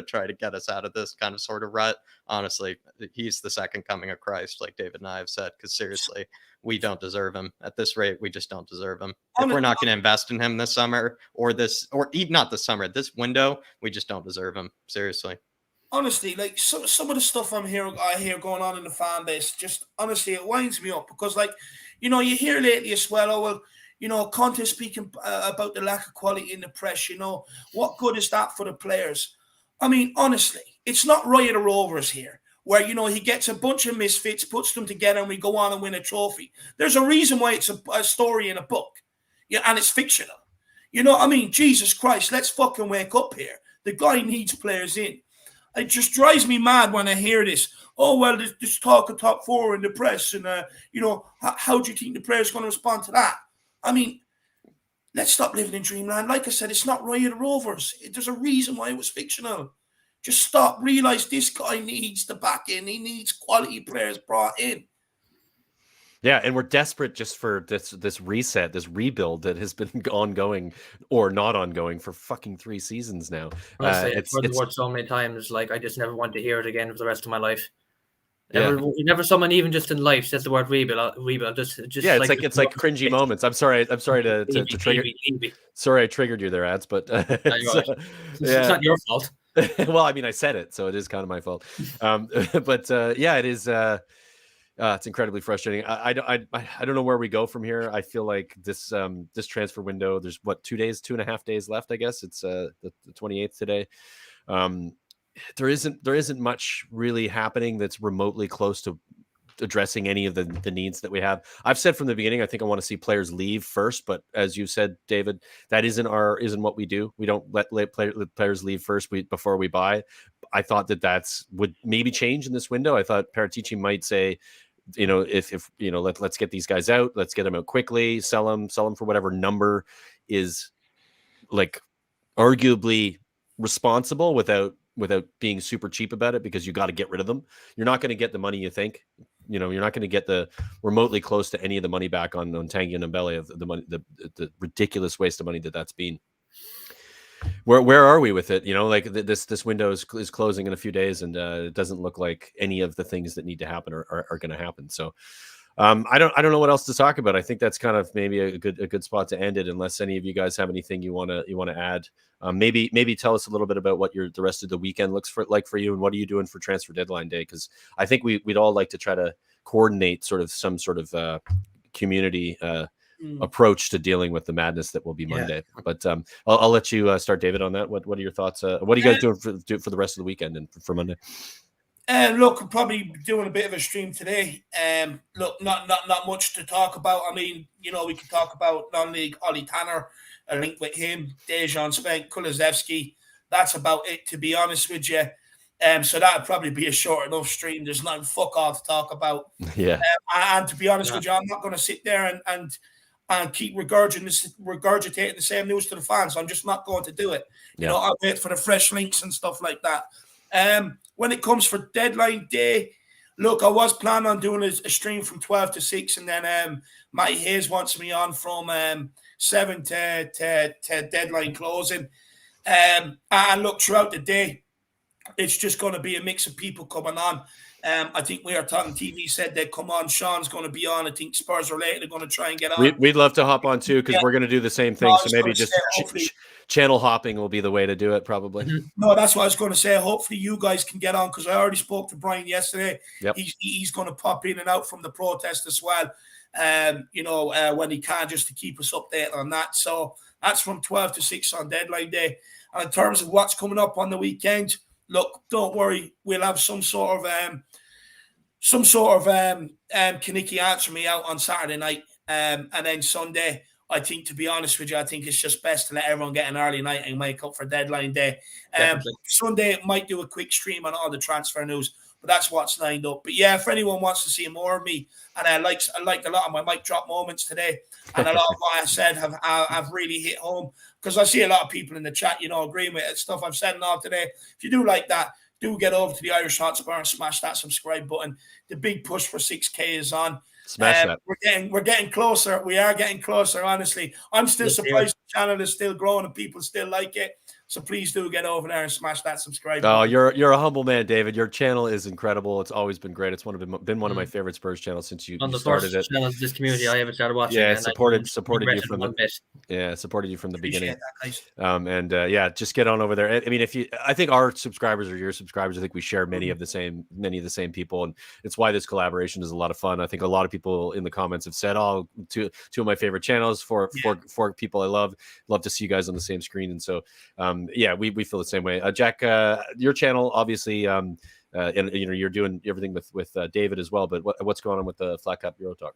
try to get us out of this kind of sort of rut. Honestly, he's the second coming of Christ, like David and I have said, because seriously, we don't deserve him at this rate. We just don't deserve him. If we're not going to invest in him this summer or even not this summer, this window, we just don't deserve him. Seriously. Honestly, like some of the stuff I hear going on in the fan base, just honestly, it winds me up because, like, you hear lately as well, oh, well, Conte speaking about the lack of quality in the press, what good is that for the players? I mean, honestly, it's not Royal Rovers here where, he gets a bunch of misfits, puts them together, and we go on and win a trophy. There's a reason why it's a story in a book, and it's fictional. I mean, Jesus Christ, let's fucking wake up here. The guy needs players in. It just drives me mad when I hear this. Oh, well, there's talk of top four in the press. And, how do you think the players going to respond to that? I mean, let's stop living in dreamland. Like I said, it's not Royal Rovers. There's a reason why it was fictional. Just stop. Realize this guy needs the back end. He needs quality players brought in. Yeah, and we're desperate just for this reset, this rebuild that has been ongoing or not ongoing for fucking 3 seasons now. Honestly, it's heard the word so many times, like I just never want to hear it again for the rest of my life. Never someone even just in life says the word rebuild. Just yeah, it's like cringy moments. I'm sorry to trigger. Sorry, I triggered you there, Ads, but it's not your fault. Well, I mean, I said it, so it is kind of my fault. But it is. It's incredibly frustrating. I don't know where we go from here. I feel like this transfer window, there's 2.5 days left. I guess it's the 28th today. There isn't much really happening that's remotely close to addressing any of the needs that we have. I've said from the beginning, I think I want to see players leave first, but as you said, David, that isn't what we do. We don't let players leave first before we buy. I thought that would maybe change in this window. I thought Paratici might say, if let's get these guys out, let's get them out quickly, sell them for whatever number is like arguably responsible without being super cheap about it, because you got to get rid of them. You're not going to get the money you think. You're not going to get the remotely close to any of the money back on Tanguy and Mbele of the money, the ridiculous waste of money that's been. Where are we with it? Like this window is closing in a few days, and it doesn't look like any of the things that need to happen are going to happen. So I don't know what else to talk about. I think that's kind of maybe a good spot to end it, unless any of you guys have anything you want to add. Maybe tell us a little bit about what the rest of the weekend looks like for you, and what are you doing for transfer deadline day? Because I think we'd all like to try to coordinate some sort of community approach to dealing with the madness that will be Monday. But I'll let you start, David, on that. What are your thoughts? What are you guys doing for the rest of the weekend and for Monday? Look, I'm probably doing a bit of a stream today. Look, not much to talk about. I mean, we can talk about non-league Ollie Tanner, a link with him, Djed Spence, Kulashevsky. That's about it, to be honest with you. So that would probably be a short enough stream. There's nothing fuck all to talk about. Yeah. And to be honest with you, I'm not going to sit there and keep regurgitating the same news to the fans. I'm just not going to do it. I'll wait for the fresh links and stuff like that. When it comes for deadline day, look, I was planning on doing a stream from 12 to 6, and then Matty Hayes wants me on from 7 to deadline closing. And look, throughout the day, it's just going to be a mix of people coming on. I think We Are Talking TV said they'd come on. Sean's going to be on. I think Spurs related are going to try and get on. We'd love to hop on too, because we're going to do the same thing. So maybe just channel hopping will be the way to do it, probably. No, that's what I was going to say. Hopefully you guys can get on, because I already spoke to Brian yesterday. Yep. He's going to pop in and out from the protest as well. When he can, just to keep us updated on that. So that's from 12 to 6 on deadline day. And in terms of what's coming up on the weekend, look, don't worry. We'll have some sort of Kineke answer me out on Saturday night. And then Sunday, I think, to be honest with you, I think it's just best to let everyone get an early night and make up for deadline day. Sunday, might do a quick stream on all the transfer news. But that's what's lined up. But yeah, if anyone wants to see more of me, and I liked a lot of my mic drop moments today, and a lot of what I said have really hit home, because I see a lot of people in the chat, agreeing with stuff I've said and all today. If you do like that, do get over to the Irish Hotspur and smash that subscribe button. The big push for 6K is on. Smash that. We're getting closer. We are getting closer, honestly. I'm still surprised the channel is still growing and people still like it. So please do get over there and smash that subscribe button. You're a humble man, David. Your channel is incredible. It's always been great. It's been one of my favorite Spurs channels since you started it. Channels, this community I ever started watching. Yeah, supported you from the beginning. That, just get on over there. I mean, I think our subscribers are your subscribers. I think we share many of the same people, and it's why this collaboration is a lot of fun. I think a lot of people in the comments have said, "Oh, two of my favorite channels for people I love to see you guys on the same screen." And so, we feel the same way. Jack, your channel, obviously, and you're doing everything with David as well. But what's going on with the Flat Cap Euro Talk?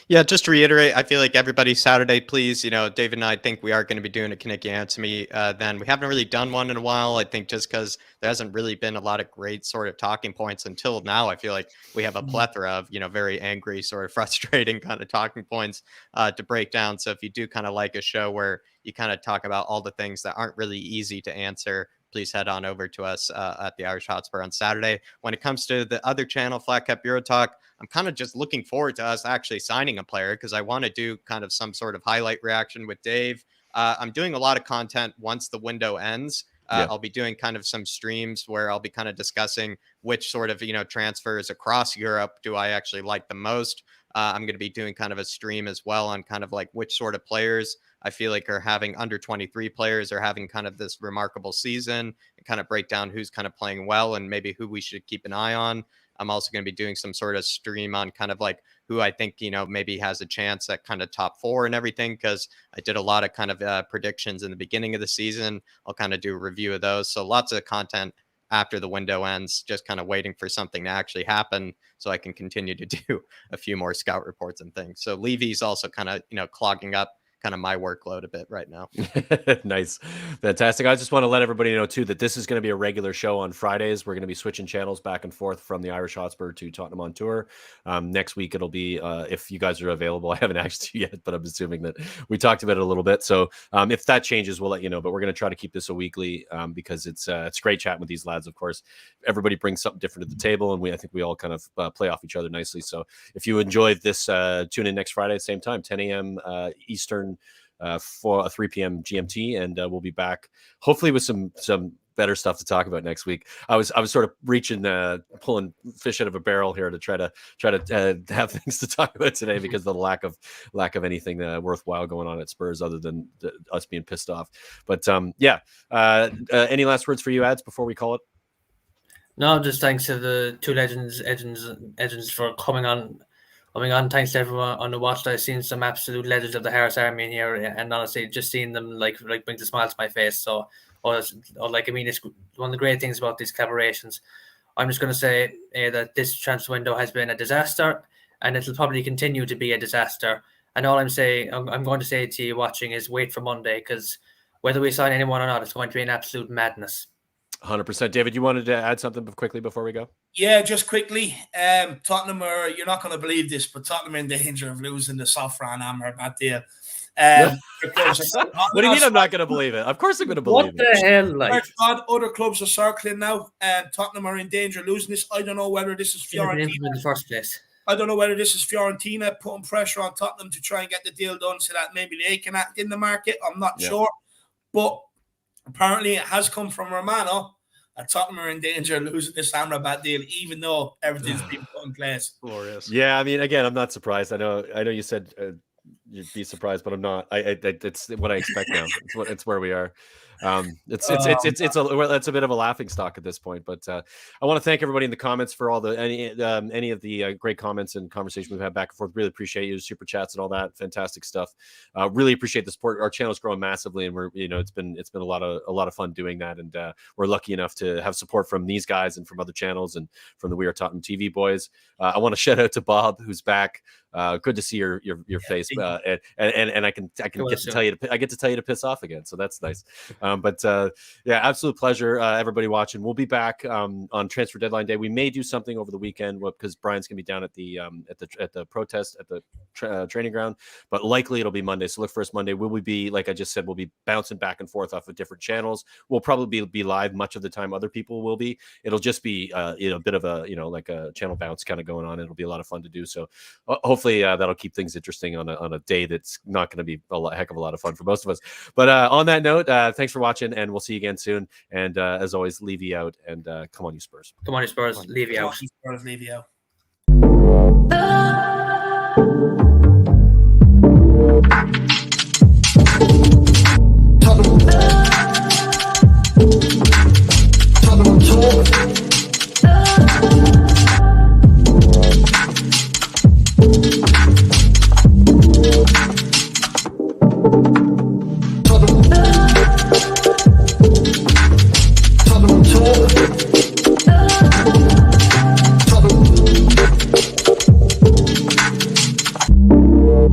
Yeah, just to reiterate, I feel like everybody Saturday, please, David and I think we are going to be doing a Kineke Answer Me. Then we haven't really done one in a while. I think just because there hasn't really been a lot of great sort of talking points until now. I feel like we have a plethora of, very angry, sort of frustrating kind of talking points to break down. So if you do kind of like a show where you kind of talk about all the things that aren't really easy to answer, please head on over to us at the Irish Hotspur on Saturday. When it comes to the other channel, Flat Cap Euro Talk, I'm kind of just looking forward to us actually signing a player, because I want to do kind of some sort of highlight reaction with Dave. I'm doing a lot of content once the window ends. I'll be doing kind of some streams where I'll be kind of discussing which sort of, transfers across Europe do I actually like the most. I'm going to be doing kind of a stream as well on kind of like which sort of players I feel like are having under 23 players are having kind of this remarkable season, and kind of break down who's kind of playing well and maybe who we should keep an eye on. I'm also going to be doing some sort of stream on kind of like who I think, maybe has a chance at kind of top 4 and everything, because I did a lot of kind of predictions in the beginning of the season. I'll kind of do a review of those. So lots of content after the window ends, just kind of waiting for something to actually happen so I can continue to do a few more scout reports and things. So Levy's also kind of, clogging up kind of my workload a bit right now. Nice. Fantastic. I just want to let everybody know too that this is going to be a regular show on Fridays. We're going to be switching channels back and forth from the Irish Hotspur to Tottenham On Tour. Next week it'll be if you guys are available. I haven't asked you yet, but I'm assuming that we talked about it a little bit. So if that changes, we'll let you know. But we're going to try to keep this a weekly because it's great chatting with these lads. Of course, everybody brings something different to the table, and I think we all kind of play off each other nicely. So if you enjoyed this, tune in next Friday at the same time, 10 a.m. Eastern. For 3 p.m. GMT, and we'll be back hopefully with some better stuff to talk about next week. I was sort of pulling fish out of a barrel here to try to have things to talk about today because of the lack of anything worthwhile going on at Spurs other than us being pissed off. But any last words for you, Ads, before we call it? No, just thanks to the two legends for coming on. Thanks to everyone on the watch. I've seen some absolute legends of the Harris Army in here, and honestly, just seeing them like brings a smile to my face. So, it's one of the great things about these collaborations. I'm just going to say that this transfer window has been a disaster, and it'll probably continue to be a disaster. And all I'm going to say to you watching is wait for Monday, because whether we sign anyone or not, it's going to be an absolute madness. 100%. David, you wanted to add something quickly before we go? Yeah, just quickly. Tottenham you're not going to believe this, but Tottenham are in danger of losing the Safran Amrabat deal. What do you mean I'm not going to believe it? Of course I'm going to believe it. What the hell? Like, other clubs are circling now, and Tottenham are in danger of losing this. I don't know whether this is Fiorentina in the first place. I don't know whether this is Fiorentina putting pressure on Tottenham to try and get the deal done so that maybe they can act in the market. I'm not sure. But apparently it has come from Romano. Tottenham are in danger of losing this Amrabat deal, even though everything's been put in place. Glorious. Yeah, I mean, again, I'm not surprised. I know you said you'd be surprised, but I'm not. It's what I expect now. It's where we are. It's a bit of a laughing stock at this point, but I want to thank everybody in the comments for all any of the great comments and conversation we've had back and forth. Really appreciate you, super chats and all that fantastic stuff. Really appreciate the support. Our channel's growing massively, and it's been a lot of fun doing that, and we're lucky enough to have support from these guys and from other channels and from the We Are Tottenham TV boys. I want to shout out to Bob, who's back. Good to see your face, and I get to tell you to piss off again, so that's nice. Yeah, absolute pleasure, everybody watching. We'll be back on transfer deadline day. We may do something over the weekend because Brian's gonna be down at the protest at the training ground, but likely it'll be Monday. So look for us Monday. Will we be, like I just said, we'll be bouncing back and forth off of different channels. We'll probably be live much of the time. Other people will be. It'll just be a bit of a like a channel bounce kind of going on. It'll be a lot of fun to do. So hopefully that'll keep things interesting on a day that's not going to be heck of a lot of fun for most of us. But on that note, thanks for watching, and we'll see you again soon. And as always, Levy out, and come on, you Spurs. Come on, you Spurs. Levy out. Spurs, Levy out. Tottenham On Tour.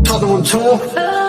Tottenham On Tour.